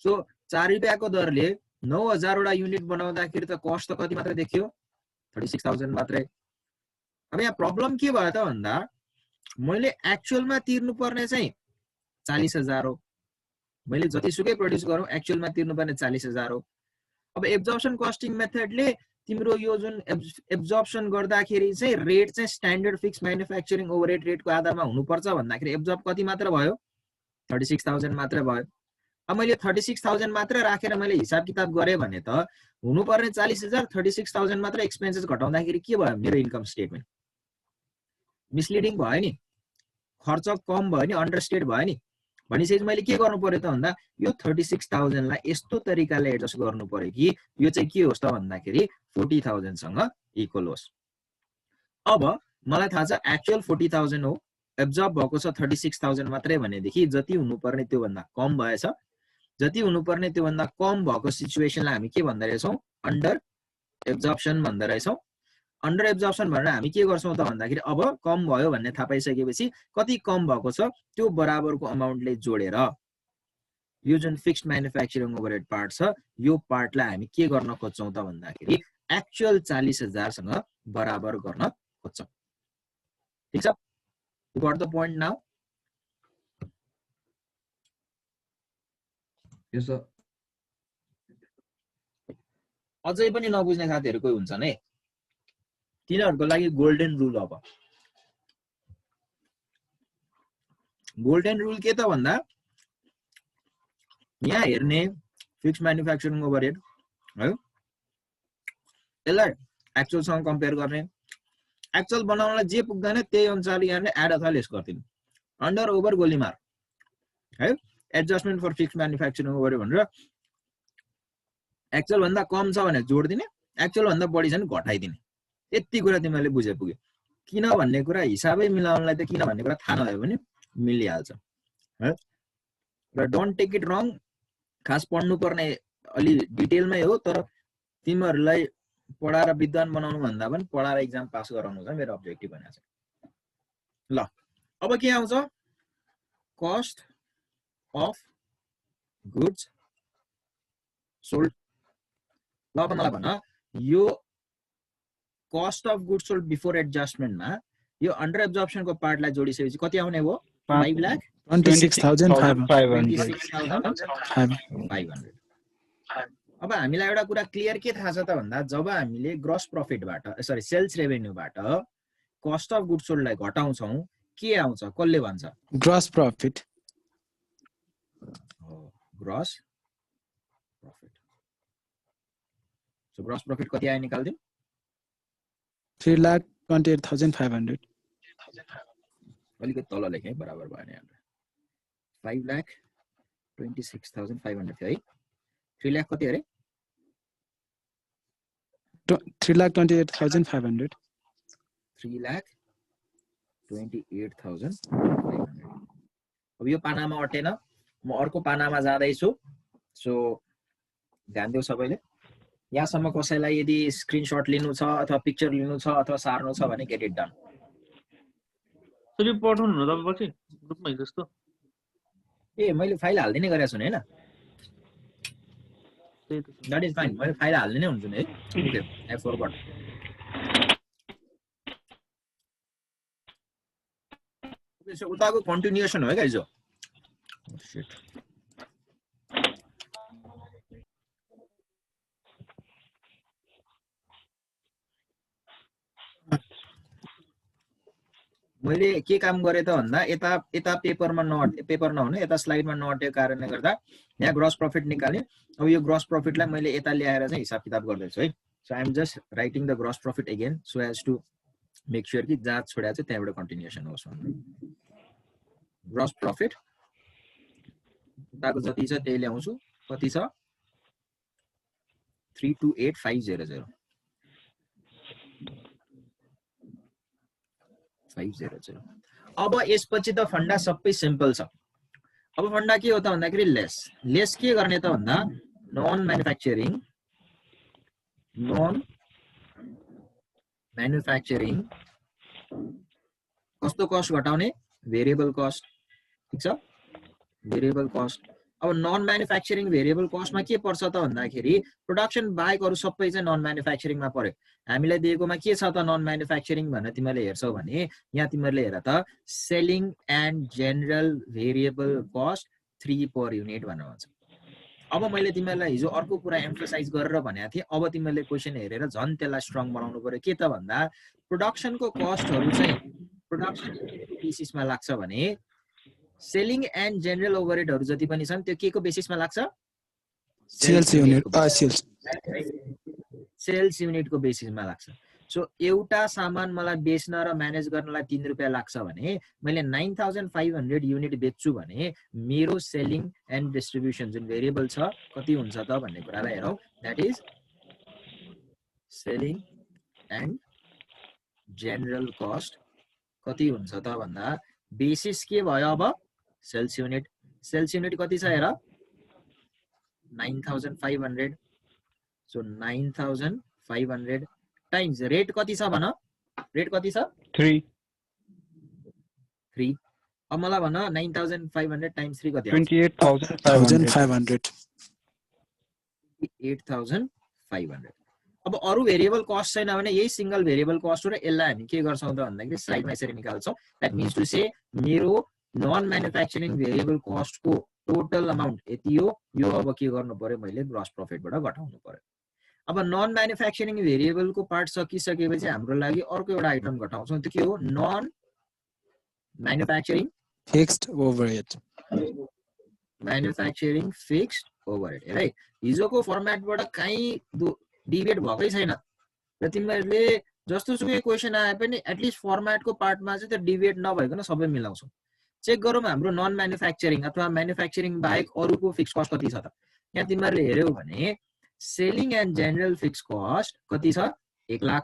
सो 4 रुपैयाँको दरले 9,000 वटा युनिट बनाउँदाखेरि त कस्ट त कति मात्र देखियो 36,000 मात्रै अब यहाँ प्रब्लम के भयो त भन्दा मैले एक्चुअलमा तिर्नु पर्ने चाहिँ 40,000 हो मैले जतिसुकै प्रोड्युस गरौँ एक्चुअलमा तिर्नु पर्ने 40,000 हो अब एब्जर्प्सन कस्टिङ मेथडले तिम्रो यो जुन एब्जर्प्सन गर्दाखेरि चाहिँ रेट चाहिँ स्ट्यान्डर्ड फिक्स म्यानुफ्याक्चरिङ ओभरहेड रेटको आधारमा हुनुपर्छ भन्दाखेरि एब्जर्ब कति मात्र भयो 36,000 मात्र भयो अब मैले 36,000 मात्र राखेर मैले हिसाब किताब गरे भने त हुनुपर्ने 40,000 36,000 मात्र एक्सपेन्सेस घटाउँदाखेरि के भयो मेरो इन्कम स्टेटमेन्ट मिसलिडिङ भयो नि खर्च कम भयो नि अन्डरस्टेट भयो नि भनेपछि मैले के गर्नु पर्यो त भन्दा यो 36,000 लाई यस्तो तरिकाले एडजस्ट गर्नु पर्यो कि यो चाहिँ के होस् त भन्दाखेरि 40,000 सँग इक्वल होस् अब मलाई थाहा छ एक्चुअल 40,000 हो एब्जर्ब भएको छ 36,000 मात्रै भनेदेखि जति हुनुपर्ने त्यो भन्दा कम भएछ जति हुनुपर्ने त्यो भन्दा कम भएको सिचुएसनलाई हामी के भन्दै रहेछौं अन्डर एब्जर्प्सन भन्दै रहेछौं अन्डर एब्जर्प्सन भनेर हामी के गर्छौं त भन्दाखेरि अब कम भयो भन्ने थाहा पाइसकेपछि कति कम भएको छ त्यो बराबरको अमाउन्टले जोडेर यो जुन फिक्स्ड म्यानुफ्याक्चरिङ ओभरहेड पार्ट छ यो पार्टलाई हामी के गर्न खोज्छौं त भन्दाखेरि एक्चुअल 40,000 सँग बराबर गर्न खोज्छौं ठीक छ you got the point now Yes, sir. अझै पनि नबुझ्ने साथीहरु कोही हुन्छन् है तिनीहरुको लागि गोल्डन रुल अब गोल्डन रुल के त भन्दा यहाँ हेर्ने फिक्स्ड म्यानुफ्याक्चरिङ ओभरहेड है यसलाई एक्चुअल सँग कम्पेयर गर्ने एक्चुअल बनाउनलाई जे पुग्दैन त्यही अनुसार यहाँले एड अथवा लेस गर्दिनु अन्डर ओभर गोली मार है adjustment for fixed manufacturing overhead भनेर एक्चुअल भन्दा कम छ भने जोड दिने एक्चुअल भन्दा बढी छ भने घटाइदिने यति कुरा तिमीले बुझे पुग्यो किन भन्ने कुरा हिसाबै मिलाउनलाई त किन भन्ने कुरा थाहा नभए पनि मिलिहाल्छ है र डोन्ट टेक इट रङ खास पढ्नु पर्ने अलि डिटेलमै हो तर तिमीहरुलाई पढाएर विद्वान बनाउनु भन्दा पनि पढाएर एक्जाम पास गराउनु छ मेरो अब्जेक्टिभ भनेको छ ल अब के आउँछ कस्ट अफ गुड्स सोल्ड ल अब मलाई भन यो cost of goods sold before एडजस्टमेन्टमा यो अन्डर एब्जर्प्सन को पार्टलाई जोडिसकेपछि कति आउने हो 5 लाख 26,500 अब हामीलाई एउटा कुरा क्लियर के थाहा छ त भन्दा जब हामीले ग्रस प्रॉफिटबाट सरी सेल्स रेभेन्यूबाट कस्ट अफ गुड्स सोल्डलाई घटाउँछौं के आउँछ कसले भन्छ gross profit gross profit so gross profit कति आयो निकाल्दियौ 3,28,500 अलिकति तल लेखे बराबर भयो नि हाम्रो 5,26,500 थियो है 3 लाख कति अरे 3,28,500 3,28,500 अब यो पानामा अटेन म अर्को पानामा जाँदैछु सो ध्यान दिउ सबैले यहाँसम्म कसैलाई यदि स्क्रिनशट लिनु छ अथवा पिक्चर लिनु छ अथवा सार्नु छ भने गेट इट डन सबै पठाउनु न तपाईँ पछि ग्रुपमै जस्तो ए मैले फाइल हाल्दिनै गरेको छु नि हैन दैट इज फाइन मैले फाइल हाल्दिनै हुन्छु नि है ओके F4 बाट ओके सो उताको कन्टिन्युएसन हो है गाइज शिट मैले के काम गरे त भन्दा यता पेपरमा पेपर नहुने यता स्लाइडमा नअटेको कारणले गर्दा यहाँ ग्रस प्रॉफिट निकाले अब यो ग्रस प्रॉफिटलाई मैले यता ल्याएर चाहिँ हिसाब किताब गर्दैछु है so I am just writing the gross profit again so as to make sure कि जहाँ छोड्या चाहिँ त्यहाँबाट कन्टिन्युएसन होस् ग्रस प्रॉफिट उताको जति छ त्यही ल्याउँछु कति छ 328,500 500 अब यसपछि त फन्डा सबै सिम्पल छ अब फन्डा के हो त भन्दाखेरि लेस के गर्ने त भन्दा नन म्यानुफ्याक्चरिङ कस्तो कस्ट घटाउने भेरिएबल कस्ट ठीक छ भेरिएबल कस्ट अब नन म्यानुफ्याक्चरिङ भेरिएबल कस्टमा के पर्छ त भन्दाखेरि प्रोडक्सन बाहेक अरु सबै चाहिँ नन म्यानुफ्याक्चरिङमा पर्यो हामीलाई दिएकोमा के छ त नन म्यानुफ्याक्चरिङ भनेर तिमीले हेर्छौ भने यहाँ तिमीले हेर त selling and general variable cost 3 per unit भनेर भन्छ अब मैले तिमीलाई हिजो अर्को कुरा एम्फसाइज गरेर भनेको थिए अब तिमीले क्वेशन हेरेर झन् त्यसलाई स्ट्रङ बनाउनु पर्यो के त भन्दा प्रोडक्सनको कस्टहरु चाहिँ प्रोडक्सन बेसिसमा लाग्छ भने सेलिङ एन्ड जनरल ओभरहेडहरु जति पनि छन् त्यो के को बेसिसमा लाग्छ सेल्स युनिट सेल्स युनिटको बेसिसमा लाग्छ सो एउटा सामान मलाई बेच्न र म्यानेज गर्नलाई 3 रुपैयाँ लाग्छ भने मैले 9,500 युनिट बेच्छु भने मेरो सेलिङ एन्ड डिस्ट्रिब्युसन जुन भेरिएबल छ कति हुन्छ त भन्ने कुरालाई हेरौं that is selling and general cost कति हुन्छ त भन्दा बेसिस के भयो अब सेल्स युनिट कति छ हेर 9,500 सो 9,500 टाइम्स रेट कति छ भन रेट कति छ 3 अब मलाई भन 9500 टाइम्स 3 कति आउँछ 28,500. 8500. अब अरु भेरिएबल कस्ट छैन भने यही सिंगल भेरिएबल कस्ट हो र यसलाई हामी के गर्छौं त भन्दाखेरि साइडमा यसरी निकाल्छौं. दैट मीन्स टु से मेरो नन म्यानुफ्याक्चरिङ भेरिएबल कस्ट को टोटल अमाउन्ट यति हो. यो अब के गर्नु पर्यो मैले ग्रस प्रॉफिट बाट घटाउनु पर्यो. अब नन म्यानुफ्याक्चरिङ भेरिएबल को पार्ट सकिसकेपछि हाम्रो लागि अर्को एउटा आइटम घटाउँछौं. त्यो के हो? Non manufacturing Fixed overhead. Manufacturing fixed overhead. है हिजोको फर्म्याटबाट कहीं डिभिएट भएकै छैन र तिमीहरुले जस्तो सुकै क्वेशन आए पनि एटलिस्ट फर्म्याटको पार्टमा चाहिँ त्यो डिभिएट नभइकन सबै मिलाउँछौ. चेक गरौँ हाम्रो नन म्यानुफ्याक्चरिङ अथवा म्यानुफ्याक्चरिङ बाहेक अरुको फिक्स कस्ट कति छ त. यहाँ तिमीहरुले हेर्यौ भने selling and general fix cost कति छ? 1 लाख.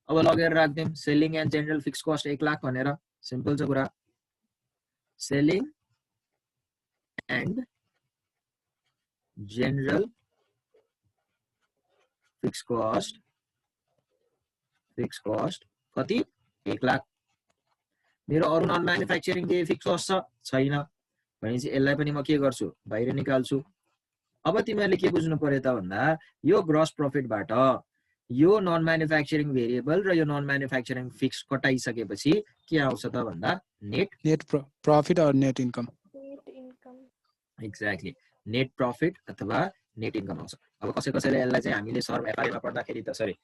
अब लगेर राख्दियौं selling and general fix cost 1 lakh भनेर. सिम्पल छ कुरा. Selling and general fix cost कति? 1 लाख. मेरो अरु नन म्यानुफ्याक्चरिङ के फिक्स कस्ट छैन भनेपछि यसलाई पनि म के गर्छु? बाहिर निकाल्छु. अब तिमीहरुले के बुझ्नु पर्यो त भन्दा यो ग्रस प्रॉफिटबाट यो नन म्यानुफ्याक्चरिङ भेरिएबल र यो नन म्यानुफ्याक्चरिङ फिक्स कटाइसकेपछि के आउँछ त भन्दा Net profit or net income. Exactly net profit अथवा नेट इन्कम आउँछ. अब कसैले यसलाई चाहिँ हामीले सर एफआईमा पढ्दाखेरि त सरी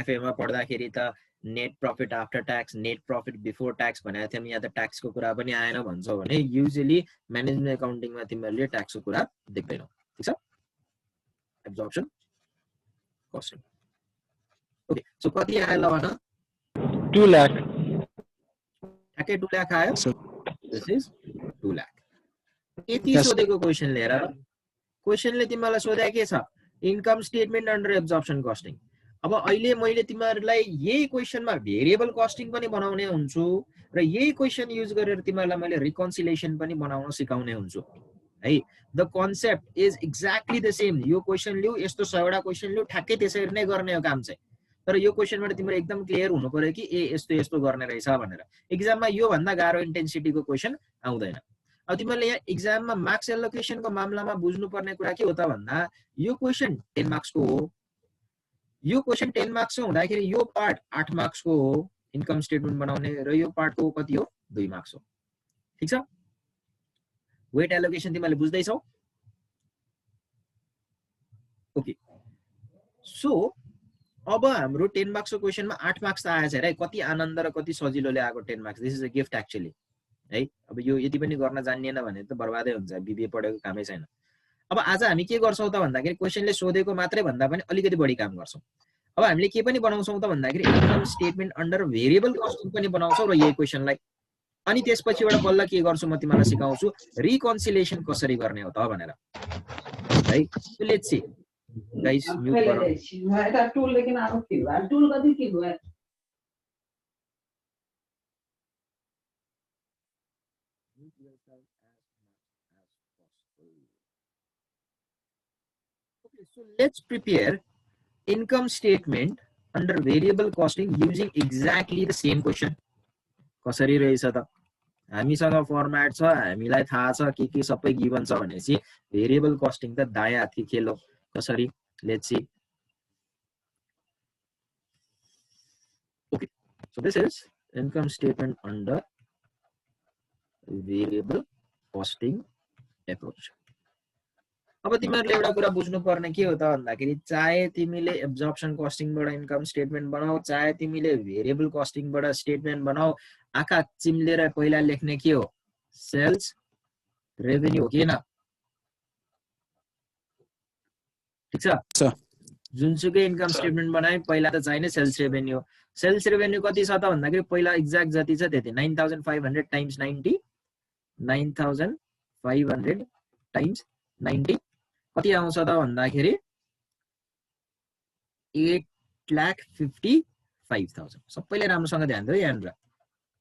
एफएमा पढ्दाखेरि त net profit after tax net profit before tax भनेको थियौं. यहाँ त ट्याक्सको कुरा पनि आएन भन्छौ भने युजुअली म्यानेजमेन्ट अकाउन्टिङमा तिमीहरुले ट्याक्सको कुरा देख्दैनौ. ठीक छ? Absorption costing. ओके सो कति आयो ल भन? 2 lakh. ठ्याक्कै 2 लाख आयो. This is 2 lakh. यति Yes. सोधेको क्वेशन लिएर क्वेशनले तिमीलाई सोधे के छ? Income statement under absorption costing. अब अहिले मैले तिमीहरुलाई यही क्वेशनमा भेरिएबल कस्टिङ पनि बनाउने हुन्छु र यही क्वेशन युज गरेर तिमीहरुलाई मैले रिकन्सिलिएसन पनि बनाउन सिकाउने हुन्छु. है the concept is exactly the same. यो क्वेशन लिउ यस्तो 100 वटा क्वेशन लिउ ठ्याक्कै त्यसरी नै गर्ने हो काम चाहिँ. तर यो क्वेशनबाट तिम्रो एकदम क्लियर हुनु पर्यो कि यस्तो यस्तो गर्ने रहेछ भनेर. एक्जाममा यो भन्दा गाह्रो इन्टेन्सिटीको क्वेशन आउँदैन. अब तिमीले यहाँ एक्जाममा मार्क्स एलोकेसनको मामलामा बुझ्नु पर्ने कुरा के हो त भन्दा यो क्वेशन 10 मार्क्स को हो. यो क्वेशन 10 मार्क्स को हुँदाखेरि यो पार्ट 8 मार्क्स को हो इन्कम स्टेटमेन्ट बनाउने र यो पार्ट को कति हो? 2 मार्क्स हो. ठीक छ? वेट एलोकेसन तिमीले बुझ्दै छौ? ओके सो अब हाम्रो 10 मार्क्स को क्वेशनमा 8 मार्क्स त आएछ रे. कति आनन्द र कति सजिलोले आएको 10 marks. This is a gift actually. है अब यो यति पनि गर्न जान्निएन भने त बर्बादै हुन्छ. बीबीए पढेको कामै छैन. अब आज हामी के गर्छौं त भन्दाखेरि क्वेशनले सोधेको मात्रै भन्दा पनि अलिकति बढी काम गर्छौं. अब हामीले के पनि बनाउँछौं त भन्दाखेरि income statement under variable costing पनि बनाउँछौं र यही क्वेशनलाई. अनि त्यसपछिबाट बल्ल के गर्छु म तिमीलाई सिकाउँछु रिकन्सिलिएसन कसरी गर्ने हो त भनेर. है लेट्स सी गाइस म्युट गरौ. এটা টুল लेकिन आरो के हो टूल कति के हो Okay, so let's prepare income statement under variable costing using exactly the same question. कसरी रहेछ त? हामीसँग फर्म्याट छ, हामीलाई थाहा छ के सबै गिवन छ भनेपछि भेरिएबल कस्टिङ त दायाँ हातको खेल हो. कसरी? Let's see. Okay, so this is income statement under variable costing approach. अब तिमीहरुले एउटा कुरा बुझ्नु पर्ने के हो त भन्दाखेरि चाहे तिमीले एब्जर्प्सन कस्टिङबाट इन्कम स्टेटमेन्ट बनाऊ चाहे तिमीले भेरिएबल कस्टिङबाट स्टेटमेन्ट बनाऊ आँखा चिम्लेर पहिला लेख्ने के हो? सेल्स रेभेन्यू हो कि हैन? ठीक छ? जुनसुकै इन्कम स्टेटमेन्ट बनाए पहिला त चाहिने सेल्स रेभेन्यू. सेल्स रेभेन्यू कति छ त भन्दाखेरि पहिला एक्ज्याक्ट जति छ त्यति 9500 टाइम्स 90 9500 टाइम्स 90 कति आउँछ त भन्दाखेरि 8,55,000. सबैले राम्रोसँग ध्यान दियो यहाँनिर.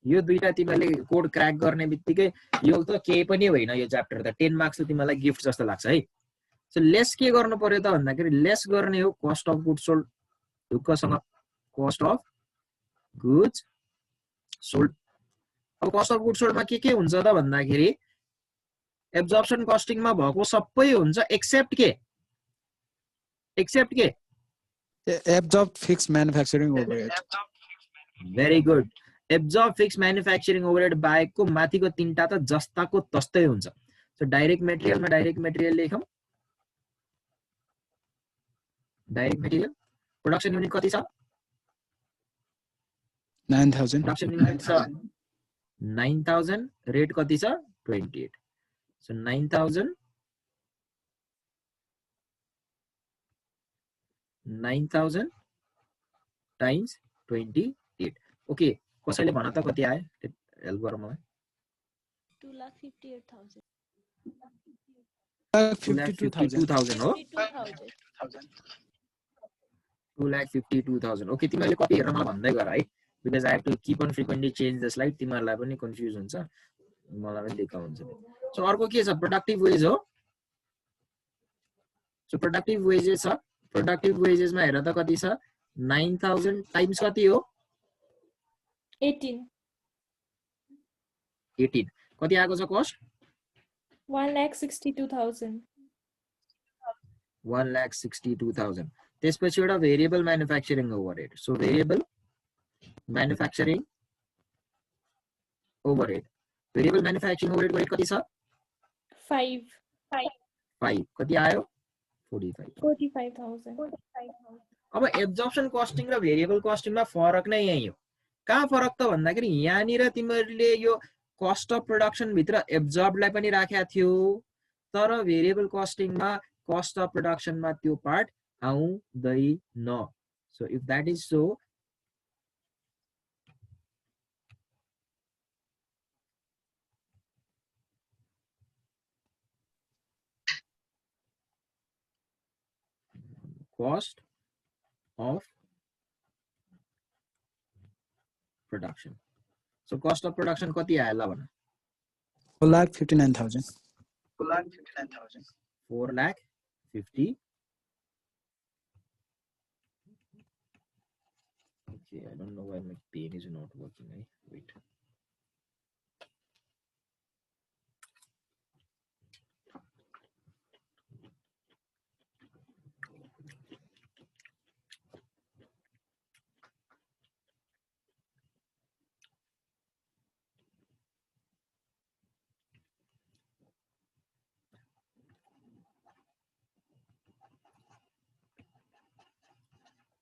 यो दुईटा तिमीले कोड क्र्याक गर्ने बित्तिकै यो त केही पनि होइन. यो च्याप्टर त 10 मार्क्स त तिमीलाई गिफ्ट जस्तो लाग्छ है. सो लेस के गर्नु पर्यो त भन्दाखेरि लेस गर्ने हो कस्ट अफ गुड्स सोल्ड. ढुक्कसँग कस्ट अफ गुड्स सोल्ड. अब कस्ट अफ गुड्स सोल्डमा के हुन्छ त भन्दाखेरि एब्जर्प्सन कस्टिङमा भएको सबै हुन्छ एक्सेप्ट के Absorbed fixed manufacturing overhead. Very good absorb fix manufacturing overhead बाहेकको माथिको तीनटा त जस्ताको तस्तै हुन्छ सो डाइरेक्ट मेटेरियलमा डाइरेक्ट मेटेरियल लेखौं डाइरेक्ट मेटेरियल प्रोडक्सन युनिट कति छ 9,000. प्रोडक्सन युनिट छ 9000 रेट कति छ 28 सो 9000 टाइम्स 28 ओके कसैले भन त कति आयो हेल्प गर मलाई 52,000. हो 2,52,000 ओके तिमीले कपी हेरेर मलाई भन्दै गर है because I have to keep on frequently change the slide तिमीहरुलाई पनि कन्फ्युज हुन्छ मलाई पनि दिक्क हुन्छ सो अर्को के छ प्रोडक्टिभ वेज हो सो प्रोडक्टिभ वेजेस छ प्रोडक्टिभ वेजेस मा हेर त कति छ 9000 टाइम्स कति हो 18. कति आएको छ कस्ट 1,62,000. 1,62,000 त्यसपछि एउटा variable manufacturing overhead so variable manufacturing overhead variable manufacturing overhead rate कति छ 5 कति आयो 45,000. अब एब्जर्प्सन कस्टिङ र भेरिएबल कस्टिङमा फरक नै यही हो कहाँ फरक त भन्दाखेरि यहाँनिर तिमीहरूले यो कस्ट अफ प्रोडक्सन भित्र एब्जर्बलाई पनि राखेका थियो तर भेरिएबल कस्टिङमा कस्ट अफ प्रोडक्सनमा त्यो पार्ट आउँदैन so if that is so cost of production so cost of production कति आयो ल भन 4,59,000. 4,50,000 okay I don't know why my pen is not working wait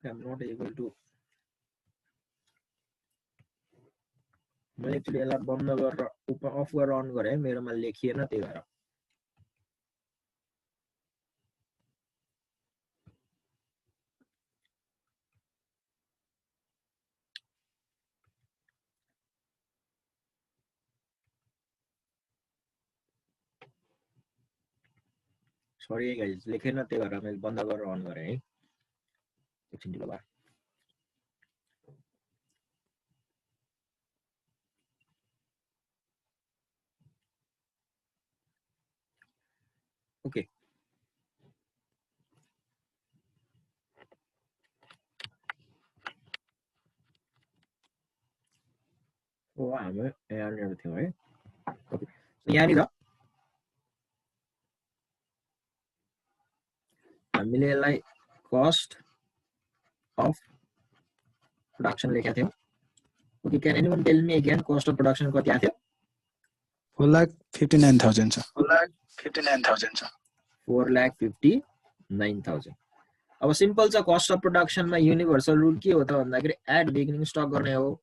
I'm not able to मैले actually यसलाई बन्द गरेर अफ गरेर अन गरे मेरोमा लेखिएन त्यही भएर सरी गाइस लेखेन त्यही भएर मैले बन्द गरेर अन गरे है एकछिन ढिलो भयो ओके ओ हामी यहाँनिर थियौँ है ओके यहाँनिर हामीले यसलाई कस्ट of production लेखेका थियौं okay can anyone tell me again cost of production कति आथ्यो 4,59,000 छ 4,59,000 अब सिम्पल छ कस्ट अफ प्रोडक्सन मा युनिभर्सल रुल के हो त भन्दाखेरि एड बिगिनिङ स्टक गर्ने हो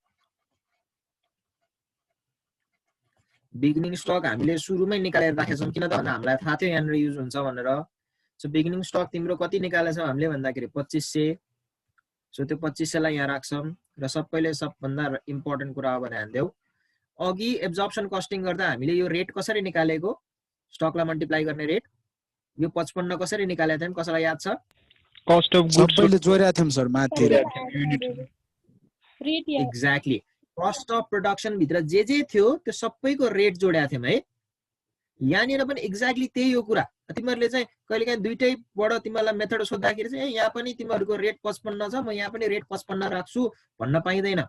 बिगिनिङ स्टक हामीले सुरुमै निकालेर राखेका छौं किन त भन्दा हामीलाई थाहा थियो यहाँनिर युज हुन्छ भनेर सो बिगिनिङ स्टक तिम्रो कति निकालेछौ हामीले भन्दाखेरि 2500 सो त्यो 2500 लाई यहाँ राख्छौं र सबैले सबभन्दा इम्पोर्टेन्ट कुरा अब ध्यान देऊ अघि एब्जर्प्सन कस्टिङ गर्दा हामीले यो रेट कसरी निकालेको स्टकलाई मल्टिप्लाई गर्ने रेट यो 55 कसरी निकालेको थियौं कसैलाई याद छ Cost of goods सबैले जोडेका थियौं सर माथि Rate yeah exactly cost of production भित्र जे थियो त्यो सबैको रेट जोडेका थियौं है यहाँनिर पनि एक्ज्याक्टली त्यही हो कुरा तिमीहरुले चाहिँ कहिलेकाहीँ दुईटैबाट तिमीहरुलाई मेथड सोध्दाखेरि चाहिँ यहाँ पनि तिमीहरुको रेट 55 छ म यहाँ पनि रेट 55 राख्छु भन्न पाइदैन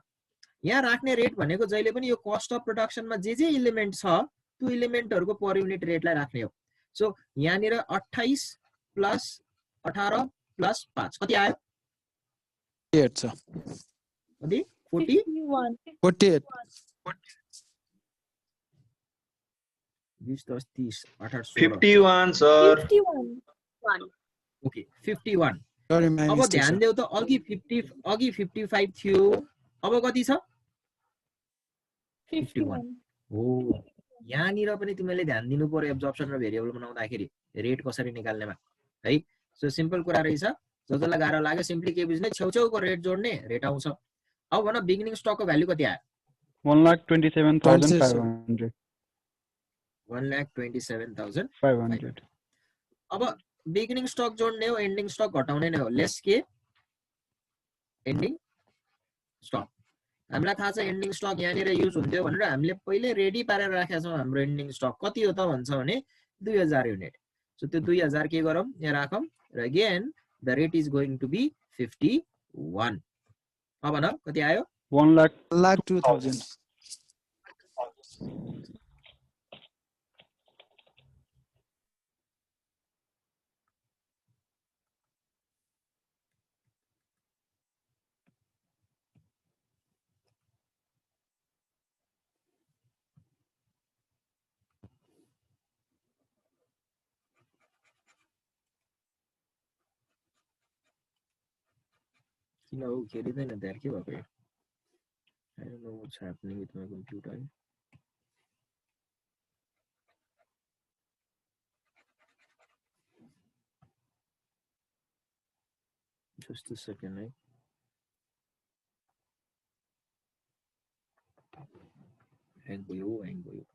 यहाँ राख्ने रेट भनेको जहिले पनि यो कस्ट अफ प्रोडक्सनमा जे इलिमेन्ट छ त्यो इलिमेन्टहरुको पर युनिट रेटलाई राख्ने हो। सो यहाँनिर 28 प्लस 18 प्लस 5 कति आयो? 48 छ। कति? 40 48 20 10 30 18 16 51 सर 51 ओके 51। सरी अब माइनस ध्यान देऊ त अघि 55 थियो अब कति छ? 51 हो यहाँनिर पनि तिमीले ध्यान दिनु पर्यो एब्जर्प्सन र भेरिएबल बनाउँदाखेरि रेट कसरी निकाल्नेमा है। सो सिम्पल कुरा रहेछ, जसलाई गाह्रो लाग्यो सिम्पली के बुझ्ने छेउछेउको रेट जोड्ने रेट आउँछ। अब भन बिगिनिङ स्टकको भ्यालु कति आयो? 1,27,500. 1,27,500। अब बिगिनिङ स्टक जोड्ने हो एन्डिङ स्टक घटाउने नै हो, लेस के एन्डिङ स्टक। हामीलाई थाहा छ एन्डिङ स्टक यहाँनिर युज हुन्थ्यो भनेर हामीले पहिले रेडी पारेर राखेका छौँ। हाम्रो एन्डिङ स्टक कति हो त भन्छ भने 2000 युनिट। सो त्यो 2000 के गरौँ यहाँ राखौँ र again the rate is going to be 51। अब भन कति आयो? 1,02,000 किन हो खेलिँदैन त यार, के भएको यो? I don't know what's happening with my computer. Just a second, right? Hang भयो.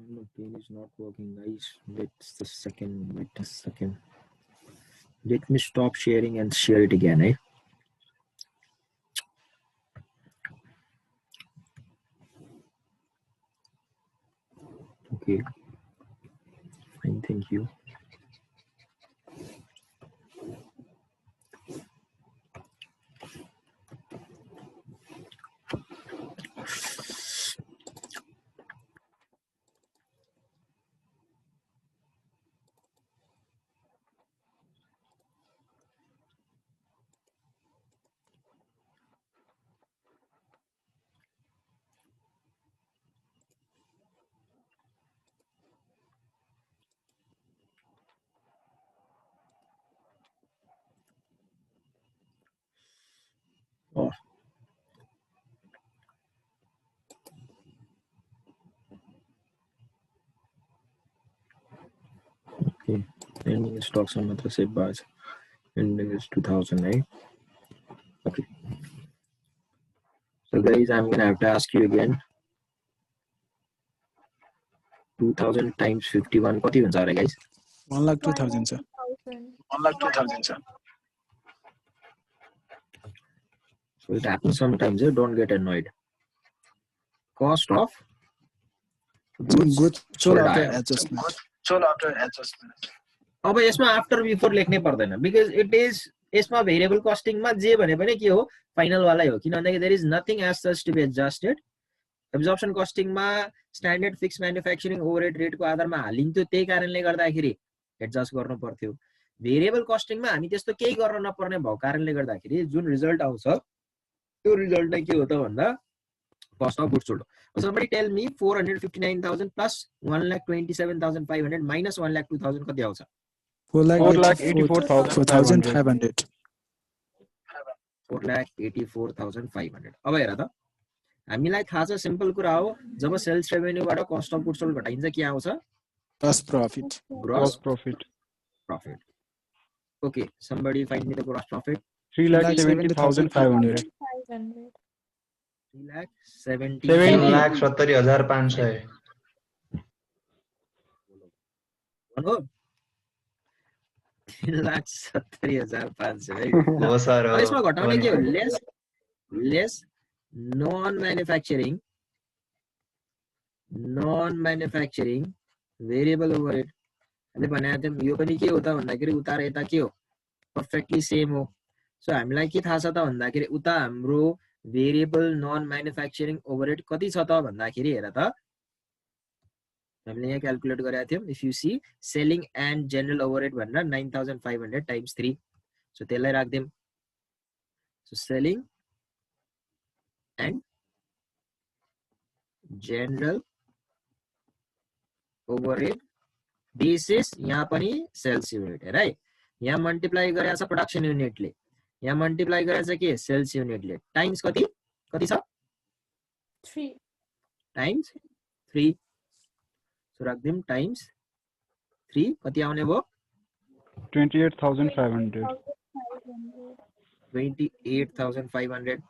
No, pain is not working, guys. Wait a second. Let me stop sharing and share it again, eh? Okay. Fine, thank you. Oh. Okay. Ending stocks on the same bars. Ending is 2000, right? Okay. So guys, I'm gonna have to ask you again. 2000 times 51. What even are guys? 1,02,000 छ। 1,02,000 छ। So it happens sometimes. Don't get annoyed. Cost of Good sold after आयो। adjustment. अब यसमा after before लेख्नै पर्दैन because it is यसमा variable कस्टिङमा जे भने पनि के हो फाइनल वालै हो, किन भन्दाखेरि there is nothing as such to be adjusted. Absorption कस्टिङमा स्ट्यान्डर्ड फिक्स म्यानुफ्याक्चरिङ ओभरहेड रेटको आधारमा हालिन्थ्यो, त्यही कारणले गर्दाखेरि एडजस्ट गर्नु पर्थ्यो। भेरिएबल कस्टिङमा हामी त्यस्तो केही गर्न नपर्ने भएको कारणले गर्दाखेरि जुन रिजल्ट आउँछ त्यो रिजल्ट नै के हो त भन्दा cost of goods sold. Somebody tell me 459,000 plus 1,27,500 minus 1,02,000 कति आउँछ? 4,84,500 4,84,500। अब हेर त हामीलाई थाहा छ सिम्पल कुरा हो, जब सेल्स रेभेन्यूबाट कस्ट अफ गुड्स सोल्ड घटाइन्छ के आउँछ? gross profit. Gross profit. profit. Okay, somebody find me the gross profit. 3,70,500. 3,70,000. 3,70,500 हो 3,70,500 है हो सर अब यसमा घटाउने के हो हो less non manufacturing variable overhead हामीले भनेको थियौं यो पनि के हो त भन्दाखेरि उता र यता के हो पर्फेक्टली सेम हो सो हामीलाई के थाहा छ त भन्दाखेरि उता हाम्रो भेरिएबल नन म्यानुफ्याक्चरिङ ओभरहेड कति छ त भन्दाखेरि हेर त हामीले यहाँ क्याल्कुलेट गरेका थियौं if you see selling and general overhead भनेर 9,500 टाइम्स 3 सो त्यसलाई राख्दियौं so selling and general overhead basis यहाँ पनि सेल्स युनिट हेर है यहाँ मल्टिप्लाई गरेछ प्रोडक्सन युनिटले यहाँ मल्टिप्लाई गरेछ के सेल्स युनिटले टाइम्स कति छ 3 टाइम्स 3 सो राख्दियौं टाइम्स 3 कति आउने भयो 28,500. 28,500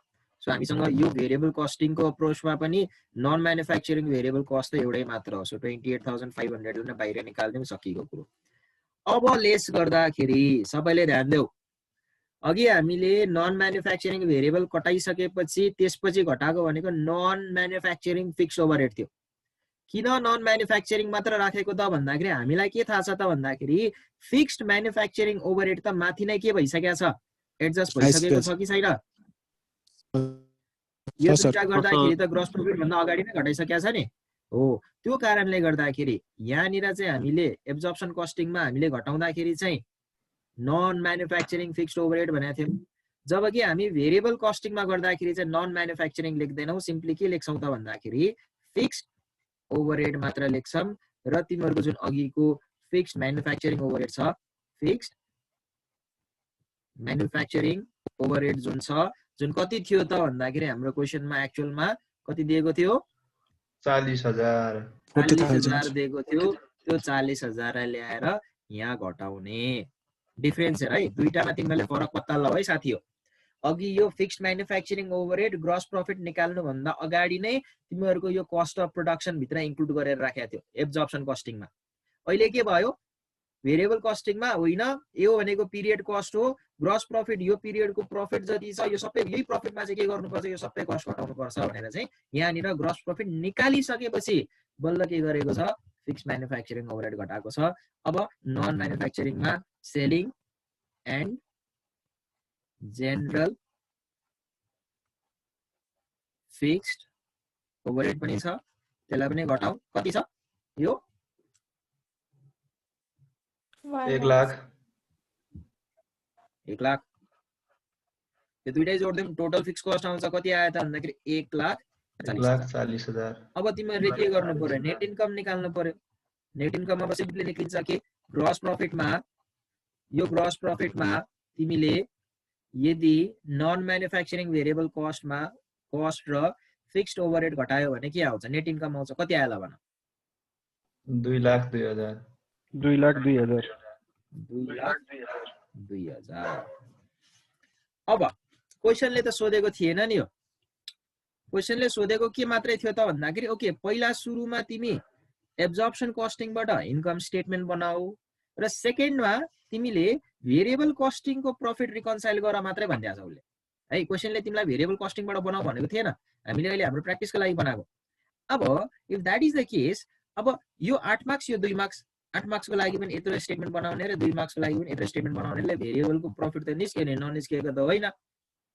सो हामीसँग यो भेरिएबल कस्टिङको अप्रोचमा पनि नन म्यानुफ्याक्चरिङ भेरिएबल कस्ट त एउटै मात्र हो सो 28,500 ले बाहिर निकाल्दियौं सकिएको कुरो अब लेस गर्दाखेरि सबैले ध्यान देऊ अघि हामीले नन म्यानुफ्याक्चरिङ भेरिएबल कटाइसकेपछि त्यसपछि घटाएको भनेको नन म्यानुफ्याक्चरिङ फिक्स ओभरहेड थियो किन नन म्यानुफ्याक्चरिङ मात्र राखेको त भन्दाखेरि हामीलाई के थाहा छ त भन्दाखेरि फिक्स्ड म्यानुफ्याक्चरिङ ओभरहेड त माथि नै के भइसकेको छ एडजस्ट भइसकेको छ कि छैन यो दुईटा गर्दाखेरि त ग्रस प्रॉफिट भन्दा अगाडि नै घटाइसकेको छ नि हो त्यो कारणले गर्दाखेरि यहाँनिर चाहिँ हामीले एब्जर्प्सन कस्टिङमा हामीले घटाउँदाखेरि चाहिँ नन म्यानुफ्याक्चरिङ फिक्स्ड ओभरहेड भनेको थियौं जबकि हामी भेरिएबल कस्टिङमा गर्दाखेरि चाहिँ नन म्यानुफ्याक्चरिङ लेख्दैनौं सिम्पली के लेख्छौं त भन्दाखेरि फिक्स्ड ओभरहेड मात्र लेख्छौं र तिमीहरुको जुन अघिको फिक्स्ड म्यानुफ्याक्चरिङ ओभरहेड छ फिक्स्ड म्यानुफ्याक्चरिङ ओभरहेड जुन छ जुन कति थियो त भन्दाखेरि हाम्रो क्वेशनमा एक्चुअलमा कति दिएको थियो 40,000 40,000 दिएको थियो त्यो 40,000 ल्याएर यहाँ घटाउने डिफरेन्स है दुईटामा तिमीले फरक पत्ता लगाऊ है साथी हो अघि यो fixed manufacturing overhead gross profit निकाल्नु भन्दा अगाडि नै तिमीहरुको यो कस्ट अफ प्रोडक्सन भित्र इन्क्लुड गरेर राखेको थियो एब्जर्प्सन कस्टिङमा अहिले के भयो भेरिएबल कस्टिङमा होइन यो भनेको पिरियड कस्ट हो ग्रस प्रॉफिट यो पिरियडको प्रॉफिट जति छ यो सबै यही प्रॉफिटमा चाहिँ के गर्नुपर्छ यो सबै कस्ट घटाउनु पर्छ भनेर चाहिँ यहाँनिर ग्रस प्रॉफिट निकालिसकेपछि बल्ल के गरेको छ फिक्स्ड म्यानुफ्याक्चरिङ ओभरहेड घटाएको छ अब नन म्यानुफ्याक्चरिङमा selling and general fixed overhead पनि छ त्यसलाई पनि घटाऊ कति छ यो 1 लाख 1 लाख यो दुईटै जोड्दियौं टोटल फिक्स कस्ट आउँछ कति आयो त भन्दाखेरि 1,40,000 अब तिमीहरुले के गर्नु पर्यो नेट इन्कम निकाल्नु पर्यो नेट इन्कम अब सिम्पली लेखिन्छ कि ग्रस प्रॉफिटमा यो ग्रस प्रॉफिटमा तिमीले यदि नन म्यानुफ्याक्चरिङ भेरिएबल कस्टमा कस्ट र फिक्स्ड ओभरहेड घटायो भने के आउँछ नेट इन्कम आउँछ कति आयो ल भन 2,02,000 2,02,000 2,02,000 अब क्वेशनले त सोधेको थिएन नि यो क्वेशनले सोधेको के मात्रै थियो त भन्दाखेरि ओके पहिला सुरुमा तिमी एब्जर्प्सन कस्टिङबाट इन्कम स्टेटमेन्ट बनाऊ र सेकेन्डमा तिमीले भेरिएबल कस्टिङको प्रॉफिट रिकन्साइल गर मात्रै भनिदिएको छ उले है क्वेशनले तिमीलाई भेरिएबल कस्टिङबाट बनाऊ भनेको थिएन हामीले अहिले हाम्रो प्र्याक्टिसको लागि बनाएको अब if that is the case अब यो 8 मार्क्स यो 2 मार्क्स 8 मार्क्सको लागि पनि यत्रो स्टेटमेन्ट बनाउने र 2 मार्क्सको लागि पनि यत्रो स्टेटमेन्ट बनाउनेले भेरिएबलको प्रॉफिट त निस्किने ननिस्किएको त होइन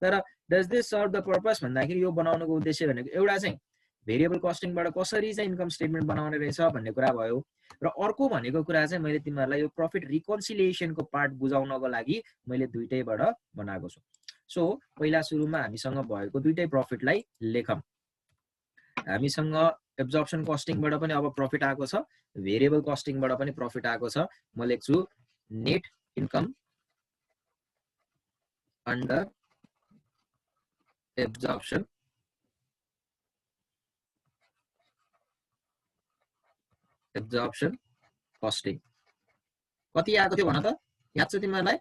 तर does this serve the purpose भन्दाखेरि यो बनाउनुको उद्देश्य भनेको एउटा चाहिँ भेरिएबल कस्टिङबाट कसरी चाहिँ इन्कम स्टेटमेन्ट बनाउने रहेछ भन्ने कुरा भयो र अर्को भनेको कुरा चाहिँ मैले तिमीहरुलाई यो प्रॉफिट रिकन्सिलिएसनको पार्ट बुझाउनको लागि मैले दुईटैबाट बनाएको छु सो पहिला सुरुमा हामीसँग भएको दुईटै प्रॉफिटलाई लेखौं हामीसँग एब्जर्प्सन कस्टिङबाट पनि अब प्रॉफिट आएको छ भेरिएबल कस्टिङबाट पनि प्रॉफिट आएको छ म लेख्छु net income under absorption costing कति आएको थियो भन त याद छ तिमीहरुलाई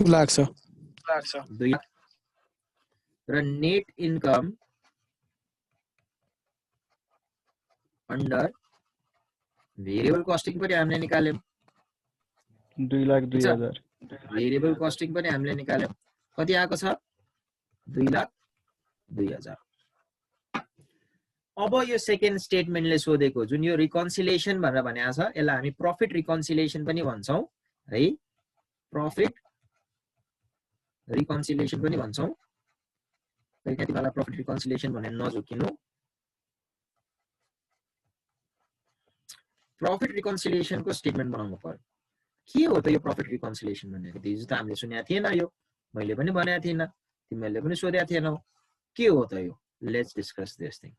2 लाख छ लाख छ 2 लाख र net income under variable costing पनि हामीले निकाल्यौं 2,02,000 भेरिएबल कस्टिङ पनि हामीले निकाल्यौं कति आएको छ 2,02,000 अब यो सेकेन्ड स्टेटमेन्टले सोधेको जुन यो रिकन्सिलिएसन भनेर भनेको छ यसलाई हामी प्रॉफिट रिकन्सिलिएसन पनि भन्छौं है प्रॉफिट रिकन्सिलिएसन पनि भन्छौं कहिले तिमीलाई प्रॉफिट रिकन्सिलिएसन भनेर नझुकिनु प्रॉफिट रिकन्सिलिएसन को स्टेटमेन्ट बनाउनु पर्यो के हो त यो प्रॉफिट रिकन्सिलिएसन भनेको हिजो त हामीले सुनेको थिएन यो मैले पनि भनेको थिएन तिमीहरूले पनि सोधेका थिएनौ के हो त यो let's discuss this thing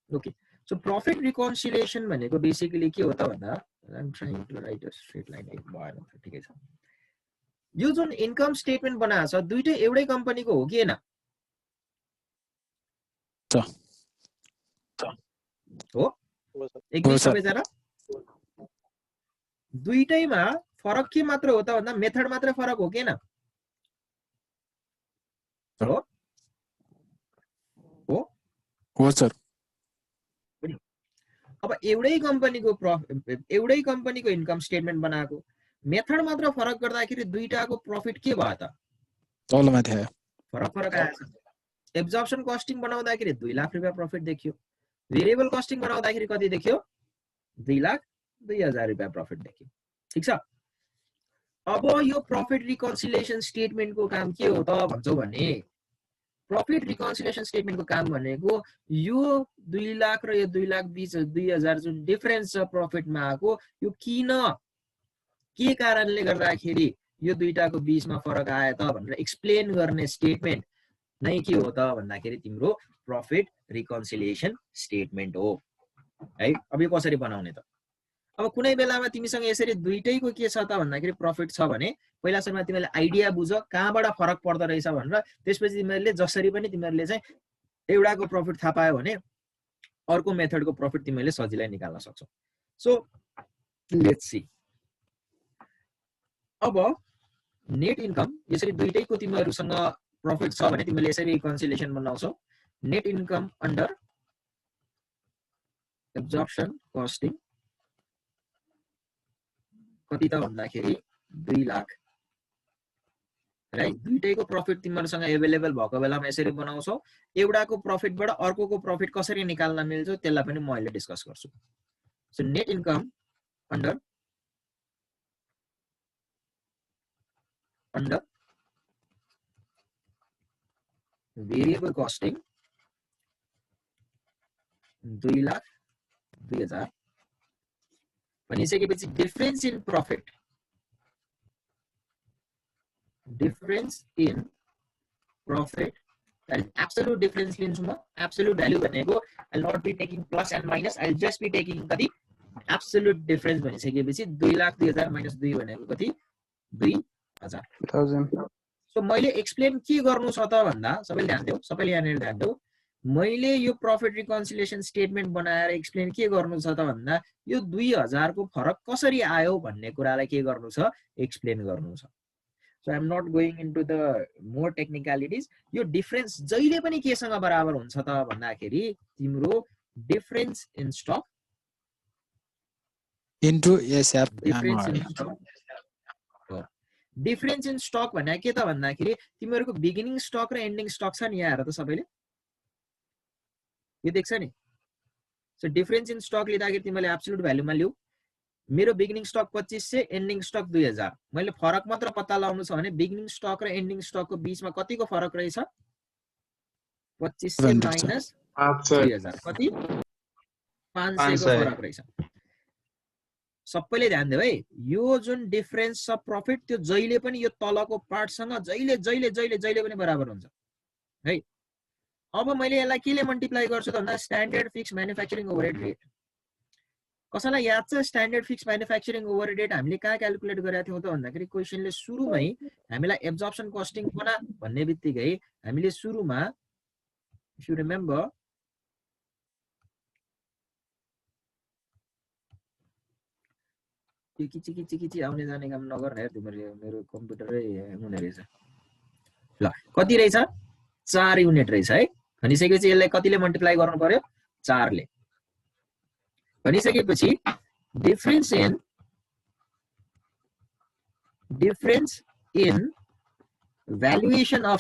okay so profit reconciliation भनेको बेसिकली के हो त भन्दा I am trying to write a straight line भएन ठिकै छ यो जुन इन्कम स्टेटमेन्ट बनाएको छ दुईटै एउटै कम्पनीको हो कि हैन हो एकदम सबैजना दुईटैमा फरक के मात्र हो त भन्दा मेथड मात्र फरक हो कि हैन हो हो हो सर अब एउटै कम्पनीको इन्कम स्टेटमेन्ट बनाएको मेथड मात्र फरक गर्दाखेरि दुईटाको प्रॉफिट के भयो त तलमाथि आयो फरक आएछ एब्जर्प्सन कस्टिङ बनाउँदाखेरि 2 लाख रुपैयाँ प्रॉफिट देखियो भेरिएबल कस्टिङ बनाउँदाखेरि कति देखियो 2,02,000 रुपैयाँ प्रॉफिट देखियो ठीक छ अब यो प्रॉफिट रिकन्सिलिएसन स्टेटमेन्टको काम के हो त भन्छौ भने प्रॉफिट रिकन्सिलिएसन स्टेटमेन्टको काम भनेको यो 2 लाख र यो 2,20,000 जुन डिफरेन्स छ प्रॉफिटमा आएको यो किन के कारणले गर्दाखेरि यो दुईटाको बीचमा फरक आयो त भनेर एक्सप्लेन गर्ने स्टेटमेन्ट नै के हो त भन्दाखेरि तिम्रो प्रॉफिट रिकन्सिलिएसन स्टेटमेन्ट हो है अब यो कसरी बनाउने त अब कुनै बेलामा तिमीसँग यसरी दुईटैको के छ त भन्दाखेरि प्रॉफिट छ भने पहिला सुरुमा तिमीले आइडिया बुझ कहाँबाट फरक पर्दो रहेछ भनेर त्यसपछि तिमीले जसरी पनि तिमीले चाहिँ एउटाको प्रॉफिट थाहा पायो भने अर्को मेथडको प्रॉफिट तिमीले सजिलै निकाल्न सक्छौ सो लेट्स सी अब नेट इन्कम यसरी दुईटैको तिमीहरुसँग प्रॉफिट छ भने तिमीले यसरी रिकन्सिलिएसन बनाउँछौ net income under absorption costing कति त भन्दाखेरि 2 लाख राइट दुईटैको प्रॉफिट तिमीहरुसँग अवेलेबल भएको बेलामा यसरी बनाउँछौ एउटाको प्रॉफिटबाट अर्कोको प्रॉफिट कसरी निकाल्न मिल्छ त्यसलाई पनि म अहिले डिस्कस गर्छु so net income under variable costing 2,02,000 भनिसकेपछि difference in profit and absolute difference लिन्छु म absolute value भनेको I'll not be taking plus and minus I'll just be taking कति absolute difference भनिसकेपछि 2,02,000 minus 2 भनेको कति 2,000 सो मैले एक्सप्लेन के गर्नु छ त भन्दा सबैले ध्यान देऊ सबैले यहाँनिर ध्यान देऊ मैले यो प्रॉफिट रिकन्सिलिएसन स्टेटमेन्ट बनाएर एक्सप्लेन के गर्नु छ त भन्दा यो 2,000 को फरक कसरी आयो भन्ने कुरालाई के गर्नु छ एक्सप्लेन गर्नु छ so I am not going into the more technicalities यो डिफरेन्स जहिले पनि केसँग बराबर हुन्छ त भन्दाखेरि तिम्रो difference in stock into SF difference in stock भने के त भन्दाखेरि तिमीहरुको बिगिनिङ स्टक र एन्डिङ स्टक छ नि यहाँ हेर त सबैले यो देख्छ नि सो डिफरेन्स इन स्टक लिँदाखेरि तिमीले एब्सोल्युट भ्यालुमा लिऊ मेरो बिगिनिङ स्टक 2500 एन्डिङ स्टक 2000 मैले फरक मात्र पत्ता लगाउनु छ भने बिगिनिङ स्टक र एन्डिङ स्टकको बीचमा कतिको फरक रहेछ 2500 माइनस 2000 कति 500 को फरक रहेछ सबैले ध्यान देऊ है यो जुन डिफरेन्स छ प्रॉफिट त्यो जहिले पनि यो तलको पार्ट सँग जहिले पनि बराबर हुन्छ है अब मैले यसलाई केले मल्टिप्लाई गर्छु त भन्दा standard fix manufacturing overhead rate कसैलाई याद छ standard fix manufacturing overhead rate हामीले कहाँ क्याल्कुलेट गरेका थियौ त भन्दाखेरि क्वेशनले सुरुमै हामीलाई एब्जर्प्सन कस्टिङ बना भन्ने बित्तिकै हामीले सुरुमा इफ यु रिमेम्बर यो किची आउने जाने काम नगर्ने यार तिम्रो मेरो कम्प्युटरै हुने रहेछ ल कति रहेछ 4 युनिट रहेछ है भनिसकेपछि यसलाई कतिले मल्टिप्लाई गर्नु पर्यो 4 ले भनिसकेपछि difference in valuation of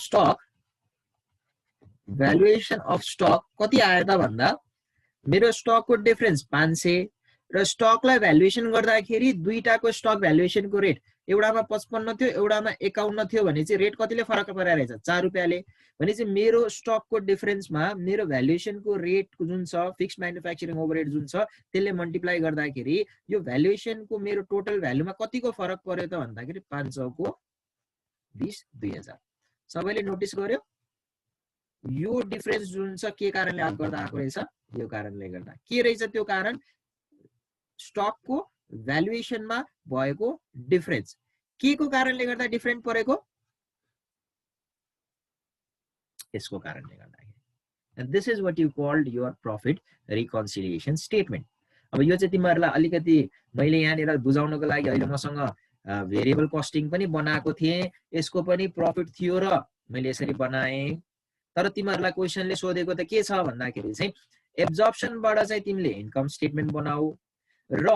stock कति आयो त भन्दा मेरो स्टकको डिफरेन्स 500 र स्टकलाई भ्यालुएसन गर्दाखेरि दुईटाको स्टक भ्यालुएसनको रेट एउटामा 55 थियो एउटामा 51 थियो भने चाहिँ रेट कतिले फरक परेछ 4 रुपैयाँले भने चाहिँ मेरो स्टकको डिफरेन्समा मेरो भ्यालुएसनको रेट जुन छ फिक्स्ड म्यानुफ्याक्चरिङ ओभरहेड जुन छ त्यसले मल्टिप्लाई गर्दाखेरि यो भ्यालुएसनको मेरो टोटल भ्यालुमा कतिको फरक पर्यो त भन्दाखेरि 500 को 20 2000 सबैले नोटिस गर्यो यो डिफरेन्स जुन छ के कारणले याद गर्दा आएको रहेछ यो कारणले गर्दा के रहेछ त्यो कारण स्टकको भ्यालुएसनमा भएको डिफरेन्स के को कारणले गर्दा डिफरेन्ट परेको यसको कारणले गर्दाखेरि and this is what you called your profit reconciliation statement अब यो चाहिँ तिमीहरुलाई अलिकति मैले यहाँनिर बुझाउनको लागि अहिले मसँग भेरिएबल कस्टिङ पनि बनाएको थिए यसको पनि प्रॉफिट थियो र मैले यसरी बनाए तर तिमीहरुलाई क्वेशनले सोधेको त के छ भन्दाखेरि चाहिँ एब्जर्प्सनबाट चाहिँ तिमीले इन्कम स्टेटमेन्ट बनाऊ र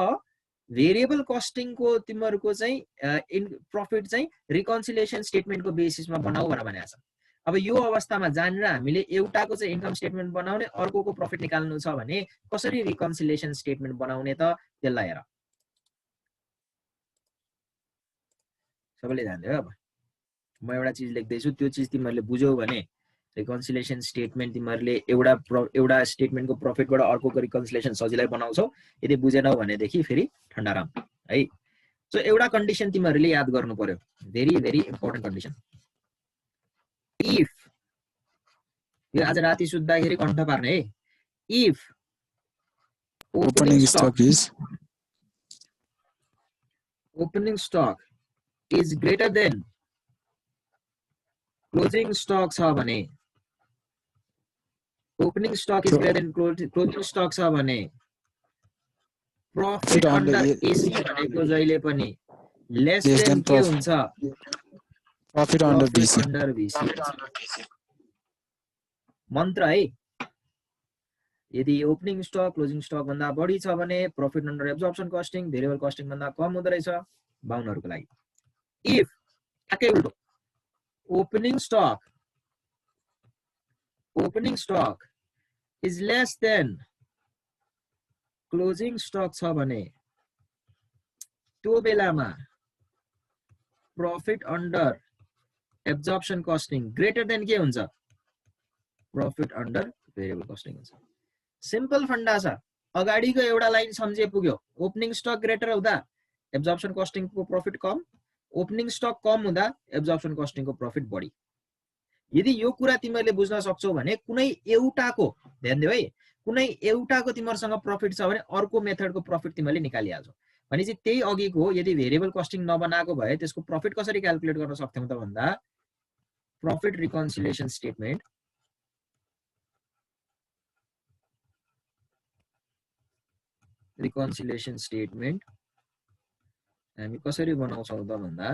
भेरिएबल कस्टिङ को तिमीहरुको चाहिँ प्रॉफिट चाहिँ रिकन्सिलिएसन स्टेटमेन्टको बेसिसमा बनाऊ भनेर भनेको छ अब यो अवस्थामा जानेर हामीले एउटाको चाहिँ इन्कम स्टेटमेन्ट बनाउने अर्कोको प्रॉफिट निकाल्नु छ भने कसरी रिकन्सिलिएसन स्टेटमेन्ट बनाउने त त्यसलाई हेर सबैले ध्यान दियो अब म एउटा चीज लेख्दै छु त्यो चीज तिमीहरुले बुझ्यौ भने रिकन्सिलिएसन स्टेटमेन्ट तिमीहरुले एउटा स्टेटमेन्टको प्रॉफिटबाट अर्कोको रिकन्सिलिएसन सजिलै बनाउँछौ यदि बुझेनौ भने देखि फेरि ठण्डाराम है सो एउटा कन्डिसन तिमीहरुले याद गर्नु पर्यो very very important condition if यो आज राति सुत्दाखेरि कण्ठ पार्ने है if Opening stock is greater than closing stock छ भने opening stock is greater than closing stock छ भने profit under AC भनेको जहिले पनि less than के हुन्छ profit under BC मन्त्र है यदि ओपनिङ स्टक क्लोजिङ स्टक भन्दा बढी छ भने profit under absorption costing variable costing भन्दा कम हुँदै रहेछ बाहुनहरुको लागि इफ ठ्याक्कै उल्टो opening stock is less than closing stock छ भने त्यो बेलामा profit under absorption costing greater than के हुन्छ प्रॉफिट अन्डर भेरिएबल कस्टिङ हुन्छ सिम्पल फन्डा छ अगाडिको एउटा लाइन सम्झे पुग्यो ओपनिङ स्टक ग्रेटर हुँदा एब्जर्प्सन कस्टिङ को प्रॉफिट कम ओपनिङ स्टक कम हुँदा एब्जर्प्सन कस्टिङ को प्रॉफिट बढी यदि यो कुरा तिमीले बुझ्न सक्छौ भने कुनै एउटाको ध्यान दियौ है कुनै एउटाको तिमीहरुसँग प्रॉफिट छ भने अर्को मेथडको प्रॉफिट तिमीले निकालिहाल्छौ भने चाहिँ त्यही अघिको यदि भेरिएबल कस्टिङ नबनाएको भए त्यसको प्रॉफिट कसरी क्याल्कुलेट गर्न सक्थ्यौ त भन्दा प्रॉफिट रिकन्सिलिएसन स्टेटमेन्ट हामी कसरी बनाउँछौ त भन्दा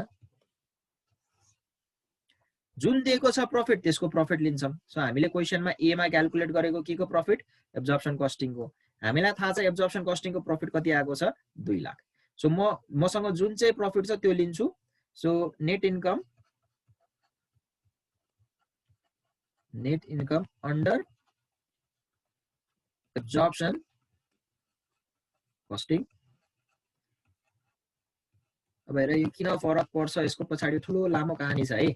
जुन दिएको छ प्रॉफिट त्यसको प्रॉफिट लिन्छौं सो हामीले क्वेशनमा ए मा क्याल्कुलेट गरेको के को प्रॉफिट एब्जर्प्सन कस्टिङ को हामीलाई थाहा छ एब्जर्प्सन कस्टिङ को प्रॉफिट कति आएको छ 2 लाख सो मसँग जुन चाहिँ प्रॉफिट छ त्यो लिन्छु so net income under absorption costing अब हेर यो किन फरक पर्छ यसको पछाडी ठूलो लामो कहानी छ है I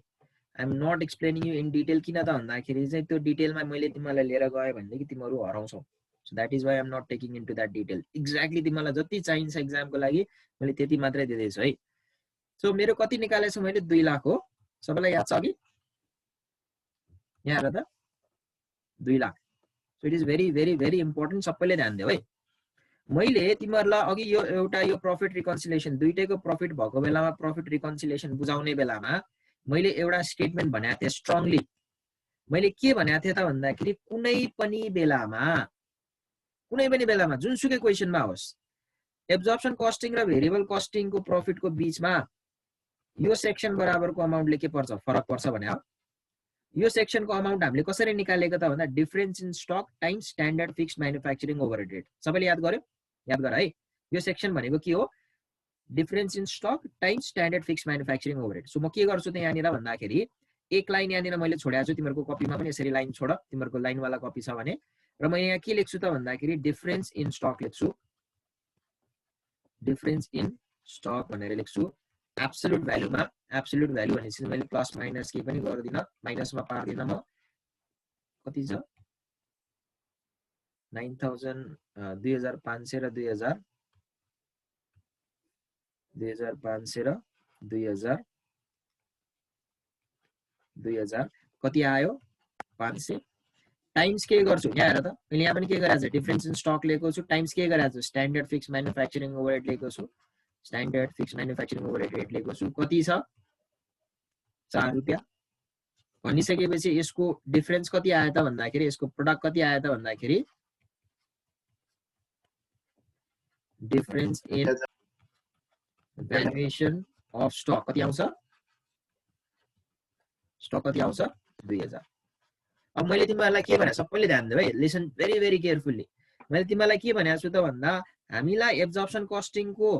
am not explaining you in detail किन त भन्दाखेरि चाहिँ त्यो डिटेलमा मैले तिमीलाई लिएर गए भनेदेखि तिमीहरु हराउँछौ so that is why I am not taking into that detail exactly तिमीलाई जति चाहिन्छ एक्जामको लागि मैले त्यति मात्रै दिदै छु है सो मेरो कति निकालेछु मैले 2 लाख हो सबैलाई याद छ अघि यहाँ हेर त 2 lakh so it is very very very important सबैले ध्यान दियौ है मैले तिमीहरुलाई अघि यो एउटा यो प्रॉफिट रिकन्सिलिएसन दुईटैको प्रॉफिट भएको बेलामा प्रॉफिट रिकन्सिलिएसन बुझाउने बेलामा मैले एउटा स्टेटमेन्ट भनेको थिए स्ट्रङली मैले के भनेको थिए त भन्दाखेरि कुनै पनि बेलामा जुनसुकै क्वेशनमा होस् एब्जर्प्सन कस्टिङ र भेरिएबल कस्टिङ को प्रॉफिट को बीचमा यो सेक्सन बराबरको अमाउन्टले के पर्छ फरक पर्छ भने यो सेक्सनको अमाउन्ट हामीले कसरी निकालेको त भन्दा difference in stock times standard fixed manufacturing overhead rate. सबैले याद गर्यो? याद गर है। यो सेक्सन भनेको के हो? Difference in stock times standard fixed manufacturing overhead. So म के गर्छु त यहाँनिर भन्दाखेरि एक लाइन यहाँनिर मैले छोडेको छु, तिमीहरूको कपीमा पनि यसरी लाइन छोड, तिमीहरूको लाइनवाला कपी छ भने, र म यहाँ के लेख्छु त भन्दाखेरि डिफरेन्स इन स्टक लेख्छु, डिफरेन्स इन स्टक भनेर लेख्छु। एब्सोल्युट भ्यालुमा, एब्सोल्युट भ्यालु भनेपछि मैले प्लस माइनस के पनि गर्दिन, माइनसमा पार्दिन म। कति छ? 9000 2500 र 2000 2500 र 2000 कति आयो? 500 टाइम्स के गर्छु यहाँ हेर त, मैले यहाँ पनि के गरेको छु डिफरेन्स इन स्टक लेखेको छु, टाइम्स के गरेको छु स्ट्यान्डर्ड फिक्स म्यानुफ्याक्चरिङ ओभरहेड लेखेको छु, standard fix manufacturing overhead rate लेखेको छु। कति छ? 4 रुपैयाँ। भनिसकेपछि यसको डिफरेन्स कति आयो त भन्दाखेरि, यसको प्रोडक्ट कति आयो त भन्दाखेरि difference in valuation of stock कति आउँछ? स्टक कति आउँछ? 2000। अब मैले तिमीहरूलाई के भने, सबैले ध्यान देऊ है, लिसन भेरी भेरी केयरफुल्ली। मैले तिमीहरूलाई के भनेको छु त भन्दा हामीलाई एब्जर्प्सन कस्टिङको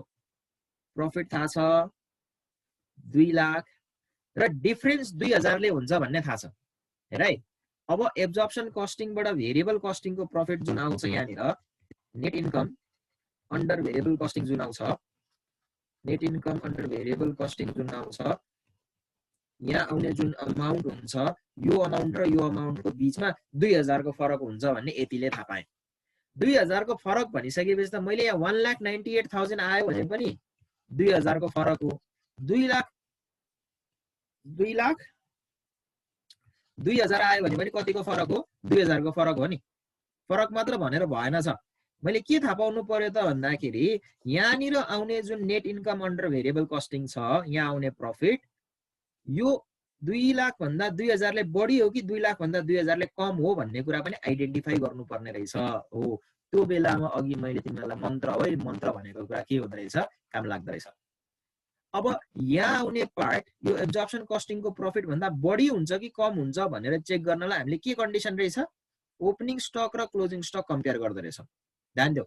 प्रफिट थाहा छ 2 लाख र डिफरेन्स 2000 ले हुन्छ भन्ने थाहा छ। हेर है, अब एब्जर्प्सन कस्टिङबाट भेरिएबल कस्टिङको प्रफिट जुन आउँछ यहाँनिर net income under variable costing जुन आउँछ, net income under variable costing जुन आउँछ, यहाँ आउने जुन अमाउन्ट हुन्छ यो अमाउन्ट र यो अमाउन्टको बीचमा 2000 को फरक हुन्छ भन्ने यतिले थाहा पाएँ। 2000 को फरक भनिसकेपछि त मैले यहाँ 1,98,000 आयो भने पनि 2000 को फरक हो। 2 लाख 2000 आयो भने पनि कतिको फरक हो? 2000 को फरक हो नि। फरक मात्र भनेर भएन छ, मैले के थाहा पाउनु पर्यो त भन्दाखेरि यहाँनिर आउने जुन net income under variable costing छ, यहाँ आउने प्रफिट यो 2 लाख भन्दा 2000 ले बढी हो कि 2 लाख भन्दा 2000 ले कम हो भन्ने कुरा पनि आइडेन्टिफाई गर्नुपर्ने रहेछ। हो त्यो बेलामा अघि मैले तिमीहरूलाई मन्त्र हो, मन्त्र भनेको कुरा के हुँदो रहेछ, काम लाग्दो रहेछ। अब यहाँ आउने पार्ट यो एब्जर्प्सन कस्टिङको प्रफिट भन्दा बढी हुन्छ कि कम हुन्छ भनेर चेक गर्नलाई हामीले के कन्डिसन रहेछ? ओपनिङ स्टक र क्लोजिङ स्टक कम्पेयर गर्दो रहेछ। ध्यान देऊ,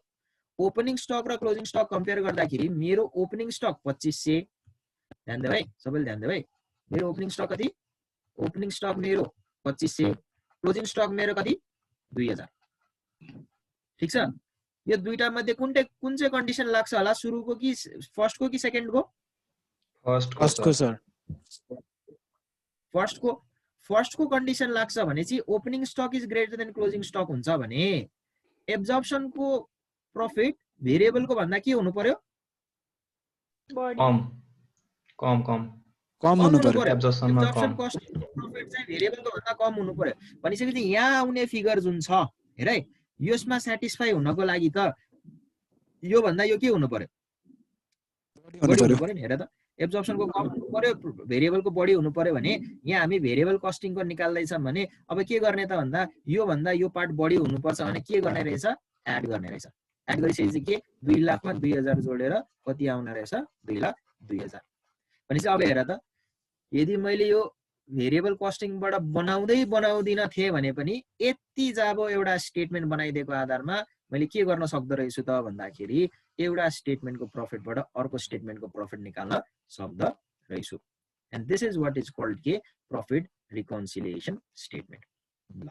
ओपनिङ स्टक र क्लोजिङ स्टक कम्पेयर गर्दाखेरि मेरो ओपनिङ स्टक 2500, ध्यान देऊ है, सबैले ध्यान देऊ है, मेरो ओपनिङ स्टक कति? ओपनिङ स्टक मेरो 2500, क्लोजिङ स्टक मेरो कति? 2000। ठीक छ? यो दुईटा मध्ये कुन चाहिँ कन्डिसन लाग्छ होला? सुरुको कि फर्स्टको कि सेकेन्डको? फर्स्टको सर। फर्स्टको कन्डिसन लाग्छ भने चाहिँ opening stock is greater than closing stock हुन्छ भने एब्जर्प्सनको प्रफिट भेरिएबलको भन्दा के हुनु पर्यो? कम हुनु पर्यो। एब्जर्प्सन कस्टिङको प्रफिट चाहिँ भेरिएबलको भन्दा कम हुनु पर्यो। भनिसकेपछि यहाँ आउने फिगर जुन छ हेर है, यसमा स्याटिस्फाई हुनको लागि त यो भन्दा यो के हुनु पर्यो? बढी हुनु पर्यो नि। हेर त, एब्जर्प्सनको कम हुनु पर्यो, भेरिएबलको बढी हुनु पर्यो भने यहाँ हामी भेरिएबल कस्टिङको निकाल्दैछौँ भने अब के गर्ने त भन्दा यो भन्दा यो पार्ट बढी हुनुपर्छ भने के गर्ने रहेछ? एड गर्ने रहेछ। एड गरिसकेपछि के 2 लाखमा 2000 जोडेर कति आउने रहेछ? 2,02,000। भनेपछि अब हेर त, यदि मैले यो भेरिएबल कस्टिङबाट बनाउँदिन थिएँ भने पनि यति जब एउटा स्टेटमेन्ट बनाइदिएको आधारमा मैले के गर्न सक्दो रहेछु त भन्दाखेरि एउटा स्टेटमेन्टको प्रफिटबाट अर्को स्टेटमेन्टको प्रफिट निकाल्न सक्दो रहेछु। And this is what is called के प्रफिट रिकन्सिलिएसन स्टेटमेन्ट। ल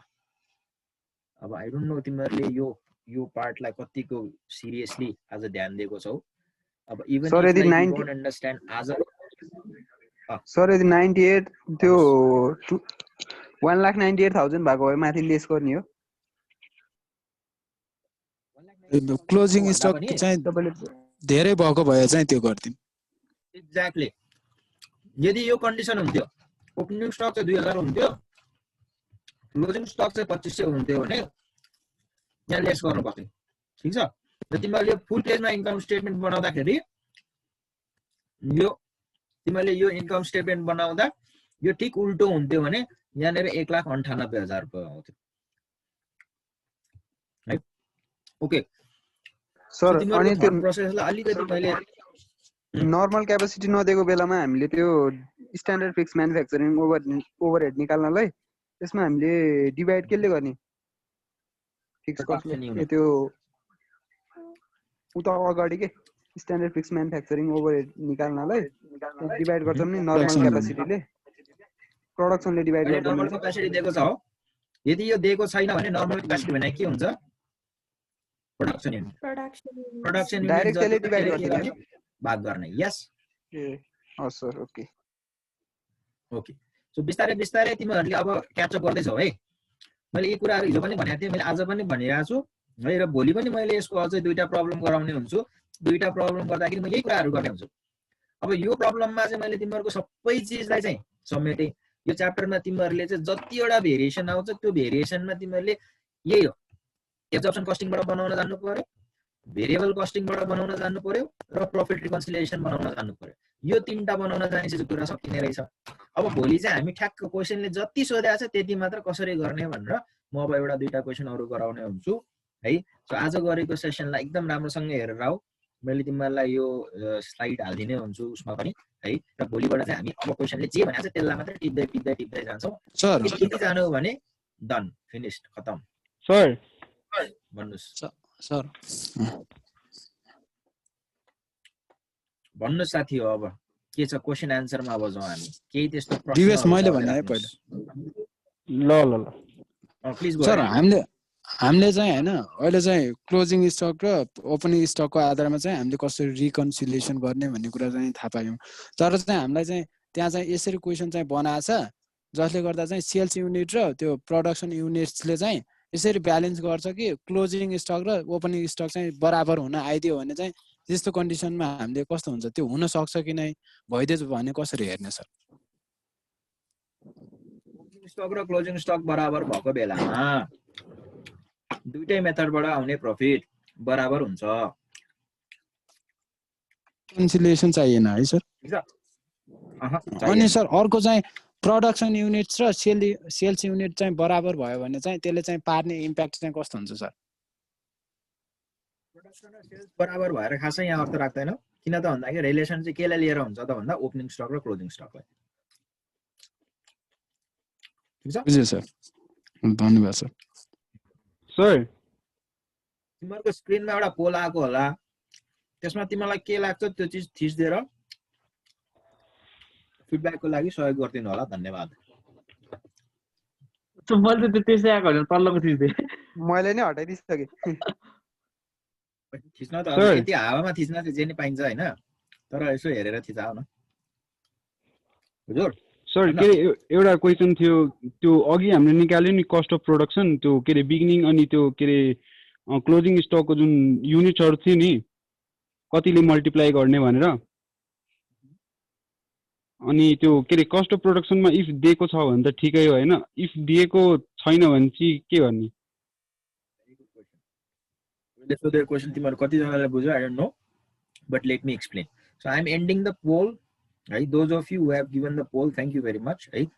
अब आई डोन्ट नो तिमीहरूले यो पार्टलाई कतिको सिरियसली आज ध्यान दिएको छौ। अब इभन सर यदि 90 डोन्ट अन्डरस्ट्यान्ड आज सर यदि 98 त्यो 1,98,000 भएको भए माथि लेस गर्ने हो। क्लोजिङ स्टक चाहिँ धेरै भएको भए चाहिँ त्यो गर्दिन। एक्ज्याक्टली, यदि यो कन्डिसन हुन्थ्यो ओपनिङ स्टक चाहिँ 2000 हुन्थ्यो, क्लोजिङ स्टक चाहिँ 2500 हुन्थ्यो भने यहाँ लेस गर्नु पर्थ्यो। ठीक छ? र तिमीहरूले यो फुल पेजमा इन्कम स्टेटमेन्ट बनाउँदाखेरि तिमीहरूले यो इन्कम स्टेटमेन्ट बनाउँदा यो ठिक उल्टो हुन्थ्यो भने यहाँनिर 1,98,000 रुपियाँ आउँथ्यो है। ओके सर अनि त्यो प्रोसेसलाई अलिकति मैले नर्मल क्यापेसिटी नदिएको बेलामा हामीले त्यो स्ट्यान्डर्ड फिक्स म्यानुफ्याक्चरिङ ओभरहेड निकाल्नलाई त्यसमा हामीले डिभाइड केले गर्ने फिक्स Production कस्टले unit. त्यो उता अगाडि के स्ट्यान्डर्ड फिक्स म्यानुफ्याक्चरिङ ओभरहेड निकाल्नलाई डिभाइड गर्छौँ नि नर्मल Production unit. क्यापासिटीले प्रोडक्सनले डिभाइड अहिले गर्दा नर्मल मिल्छ क्यापासिटी दिएको छ हो यदि यो दिएको छैन भने नर्मल क्यापासिटी भने के हुन्छ production unit Production unit. Production unit direct त्यसले डिभाइड गर्ने भाग गर्ने यस ए हस् सर ओके ओके सो बिस्तारै बिस्तारै तिमीहरूले अब क्याचअप गर्दैछौ है मैले यी कुराहरू हिजो पनि भनेको थिएँ मैले आज पनि भनिरहेको छु है र भोलि पनि मैले यसको अझै दुईटा प्रब्लम गराउने हुन्छु दुईटा प्रब्लम गर्दाखेरि म यही कुराहरू गर्ने हुन्छु अब यो प्रब्लममा चाहिँ मैले तिमीहरूको सबै चिजलाई चाहिँ समेटेँ यो च्याप्टरमा तिमीहरूले चाहिँ जतिवटा भेरिएसन आउँछ त्यो भेरिएसनमा तिमीहरूले यही हो एब्जर्प्सन कस्टिङबाट बनाउन जान्नु पर्यो भेरिएबल कस्टिङबाट बनाउन जान्नु पर्यो र प्रफिट रिकन्सिलिएसन बनाउन जान्नु पर्यो यो तीनटा बनाउन जाने चाहिँ कुरा सकिने रहेछ अब भोलि चाहिँ हामी ठ्याक्क क्वेसनले जति सोधेको छ त्यति मात्र कसरी गर्ने भनेर म अब एउटा दुईटा क्वेसन अरू गराउने हुन्छु है सो आज गरेको सेसनलाई एकदम राम्रोसँग हेरेर आऊ मैले तिमीहरूलाई यो स्लाइड हालिदिने हुन्छु उसमा पनि है र भोलिबाट चाहिँ हामी अब क्वेसनले जे भनेको छ त्यसलाई मात्र टिप्दै टिप्दै टिप्दै जान्छौँ सर यति जानु भने डन फिनिस्ड खतम सर भन्नुहोस् सर भन्नुहोस् साथी हो अब के छ क्वेसन एन्सरमा अब जाउँ हामी केही त्यस्तो डिवेस मैले भने है पहिला ल ल ल प्लिज सर हामीले चाहिँ हैन अहिले चाहिँ क्लोजिङ स्टक र ओपनिङ स्टकको आधारमा चाहिँ हामीले कसरी रिकन्सिलिएसन गर्ने भन्ने कुरा चाहिँ थाहा पायौँ तर चाहिँ हामीलाई चाहिँ त्यहाँ चाहिँ यसरी क्वेसन चाहिँ बनाएको छ जसले गर्दा चाहिँ सेल्स युनिट र त्यो प्रोडक्सन युनिट्सले चाहिँ यसरी ब्यालेन्स गर्छ कि क्लोजिङ स्टक र ओपनिङ स्टक चाहिँ बराबर हुन आइदियो भने चाहिँ त्यस्तो कन्डिसनमा हामीले कस्तो हुन्छ त्यो हुन सक्छ कि नै भइदियो भने कसरी हेर्ने सर स्टक र क्लोजिङ स्टक बराबर भएको बेलामा दुईटै मेथडबाट आउने प्रफिट बराबर हुन्छ कन्सिलिएसन चाहिएन है सर अनि सर अर्को चाहिँ प्रोडक्सन युनिट्स र सेल्स युनिट चाहिँ बराबर भयो भने चाहिँ त्यसले चाहिँ पार्ने इम्प्याक्ट चाहिँ कस्तो हुन्छ सर प्रोडक्सन र सेल्स बराबर भएर खासै यहाँ अर्थ राख्दैन किन त भन्दाखेरि रिलेसन चाहिँ केलाई लिएर हुन्छ त भन्दा ओपनिङ स्टक र क्लोजिङ स्टकलाई ठिक छ बुझ्यो सर धन्यवाद सर सर तिमीहरूको स्क्रिनमा एउटा पोल आएको होला त्यसमा तिमीलाई के लाग्छ त्यो चिज थिच्दिएर फिडब्याकको लागि सहयोग गरिदिनु होला धन्यवाद मैले त त्यसै आएको होइन तल्लोको थिच्दै मैले नै हटाइदिइसकेँ थिच्न त अब यति हावामा थिच्न चाहिँ जे नि पाइन्छ होइन तर यसो हेरेर थिचाऊ न हजुर सर के अरे एउटा क्वेसन थियो त्यो अघि हामीले निकाल्यो नि कस्ट अफ प्रोडक्सन त्यो के अरे बिगिनिङ अनि त्यो के अरे क्लोजिङ स्टकको जुन युनिट्सहरू थियो नि कतिले मल्टिप्लाई गर्ने भनेर अनि त्यो के अरे कस्ट अफ प्रोडक्सनमा इफ दिएको छ भने त ठिकै हो होइन इफ दिएको छैन भने चाहिँ के गर्ने सोधेको क्वेसन तिमीहरू कतिजनाले बुझ्यो I don't know but let me explain so I am ending the poll right, those of you who have given the poll, thank you very much, right?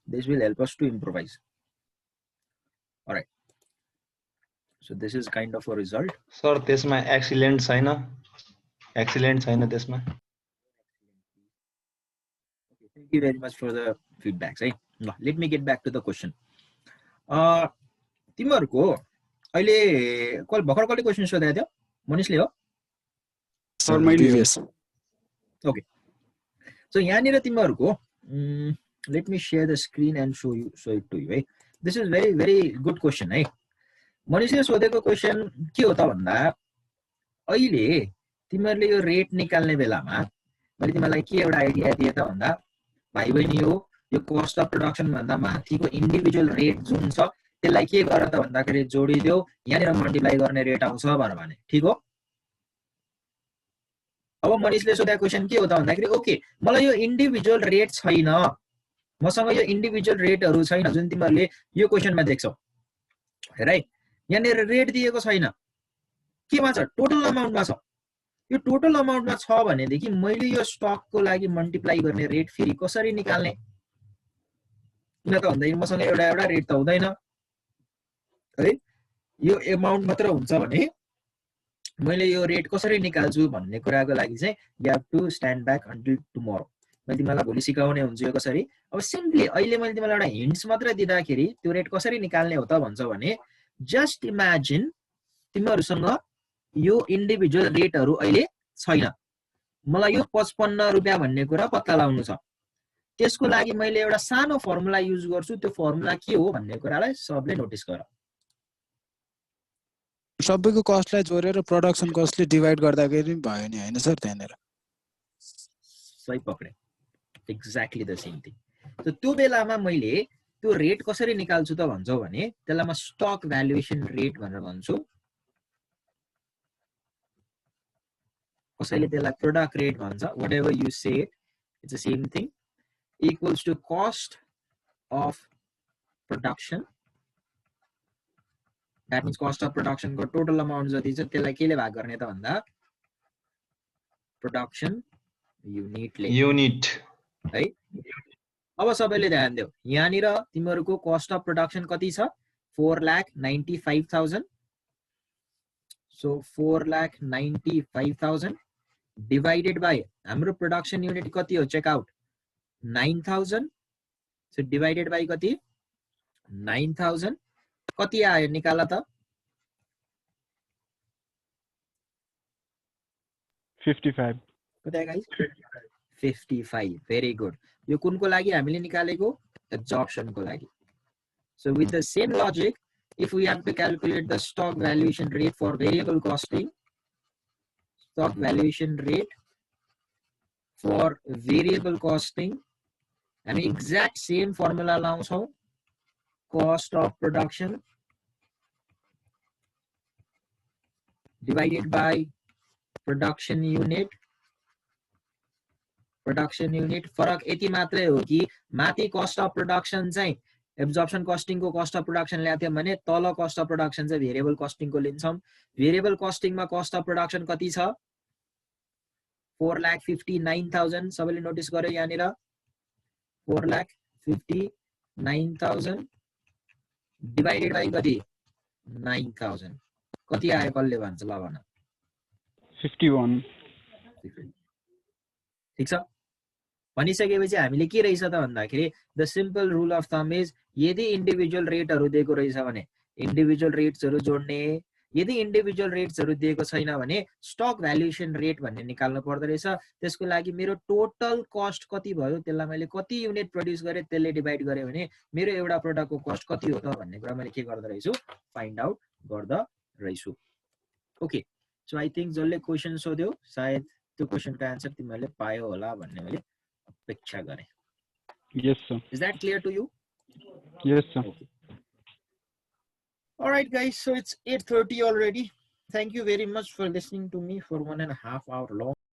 This will help us to improvise. All right, so this is kind of a result. Sir त्यसमा excellent छैन त्यसमा Thank you very much for the feedbacks, right? Now, let me get back to the question. तिमीहरूको अहिले भर्खर कसले question सोधेको थियो मनिषले हो सर मैले ओके सो यहाँनिर तिमीहरूको let me share the screen and so it to you है this is very very good question है मनिषले सोधेको क्वेसन के हो त भन्दा अहिले तिमीहरूले यो रेट निकाल्ने बेलामा मैले तिमीलाई के एउटा आइडिया दिएँ त भन्दा भाइ बहिनी हो यो कस्ट अफ प्रोडक्सन भन्दा माथिको इन्डिभिजुअल रेट जुन छ त्यसलाई के गर त भन्दाखेरि जोडिदेऊ यहाँनिर मल्टिप्लाई गर्ने रेट आउँछ भने ठिक हो अब मनिषले सोधेको क्वेसन के हो त भन्दाखेरि ओके मलाई यो इन्डिभिजुअल रेट छैन मसँग यो इन्डिभिजुअल रेटहरू छैन जुन तिमीहरूले यो क्वेसनमा देख्छौ राइट यहाँनिर रेट दिएको छैन केमा छ टोटल अमाउन्टमा छ यो टोटल अमाउन्टमा छ भनेदेखि मैले यो स्टकको लागि मल्टिप्लाई गर्ने रेट फेरि कसरी निकाल्ने किन त भन्दाखेरि मसँग एउटा एउटा रेट त हुँदैन है यो अमाउन्ट मात्र हुन्छ भने मैले यो रेट कसरी निकाल्छु भन्ने कुराको लागि चाहिँ you have to stand back until tomorrow मैले तिमीलाई भोलि सिकाउने हुन्छु यो कसरी। अब सिम्पली अहिले मैले तिमीलाई एउटा हिन्ट्स मात्र दिँदाखेरि त्यो रेट कसरी निकाल्ने हो त भन्छ भने जस्ट इमेजिन तिमीहरूसँग यो इन्डिभिजुअल रेटहरू अहिले छैन, मलाई यो 55 रुपियाँ भन्ने कुरा पत्ता लगाउनु छ। त्यसको लागि मैले एउटा सानो फर्मुला युज गर्छु, त्यो फर्मुला के हो भन्ने कुरालाई सबले नोटिस गर। सबैको कस्टलाई जोडेर प्रोडक्सन कस्टले डिभाइड गर्दाखेरि भयो नि हैन सर त्यहाँनेर? सही पक्रे, एक्ज्याक्टली द सेम थिङ। त त्यो बेलामा मैले त्यो रेट कसरी निकाल्छु त भन्छौ भने त्यसलाई म स्टक भ्यालुएसन रेट भनेर भन्छु। कसैले त्यसलाई प्रोडक्ट रेट भन्छ, whatever you say it's the same thing, equals to cost of production. That means cost of प्रोडक्सनको टोटल अमाउन्ट जति छ त्यसलाई केले भाग गर्ने त भन्दा प्रोडक्सन युनिटले, युनिट है। अब सबैले ध्यान देऊ, यहाँनिर तिमीहरूको कस्ट अफ प्रोडक्सन कति छ? 4,95,000। सो 4,95,000 डिवाइडेड बाई हाम्रो प्रोडक्सन युनिट कति हो? चेकआउट 9,000। सो डिवाइडेड बाई कति? 9,000 कति आयो निकाल त? 55। कति आयो गाइस? 55। Very good. यो कुनको लागि हामीले निकालेको? एब्जर्प्सनको लागि। So with the same logic, if we have to calculate the stock valuation rate for variable costing, stock valuation rate for variable costing, and exact same formula लाउँछौं, cost of production divided by production unit. Production unit फरक यति मात्रै हो कि माथि cost of production चाहिँ absorption costing को cost of production ल्याएको थियौं भने तल कस्ट अफ प्रोडक्सन चाहिँ भेरिएबल कस्टिङ को लिन्छौं। भेरिएबल कस्टिङमा कस्ट अफ प्रोडक्सन कति छ? 4,59,000। सबैले नोटिस गर्यो यहाँनिर 4,59,000 डिवाइडेड बाइ कति? 9,000। कति आयो कसले भन्छ ल भन? 51। ठीक छ। भनिसकेपछि हामीले के रहेछ त भन्दाखेरि the simple rule of thumb is यदि इन्डिभिजुअल रेटहरु दिएको रहेछ भने इन्डिभिजुअल रेट्सहरु जोड्ने, यदि इन्डिभिजुअल रेट्सहरु दिएको छैन भने स्टक भ्यालुएसन रेट भन्ने निकाल्नु पर्दो रहेछ। त्यसको लागि मेरो टोटल कस्ट कति भयो त्यसलाई मैले कति युनिट प्रोड्युस गरे त्यसले डिवाइड गरे भने मेरो एउटा प्रोडक्टको कस्ट कति हो त भन्ने कुरा मैले के गर्दै रहेछु? फाइन्ड आउट गर्दा रहेछु। ओके, सो आई थिंक जसले क्वेशन सोध्यो सायद त्यो क्वेशनको आन्सर तिमीले पायो होला भन्ने मैले अपेक्षा गरे। Yes sir. Is that clear to you? Yes sir. Okay. All right guys, so it's 8:30 already. Thank you very much for listening to me for 1.5 hour long.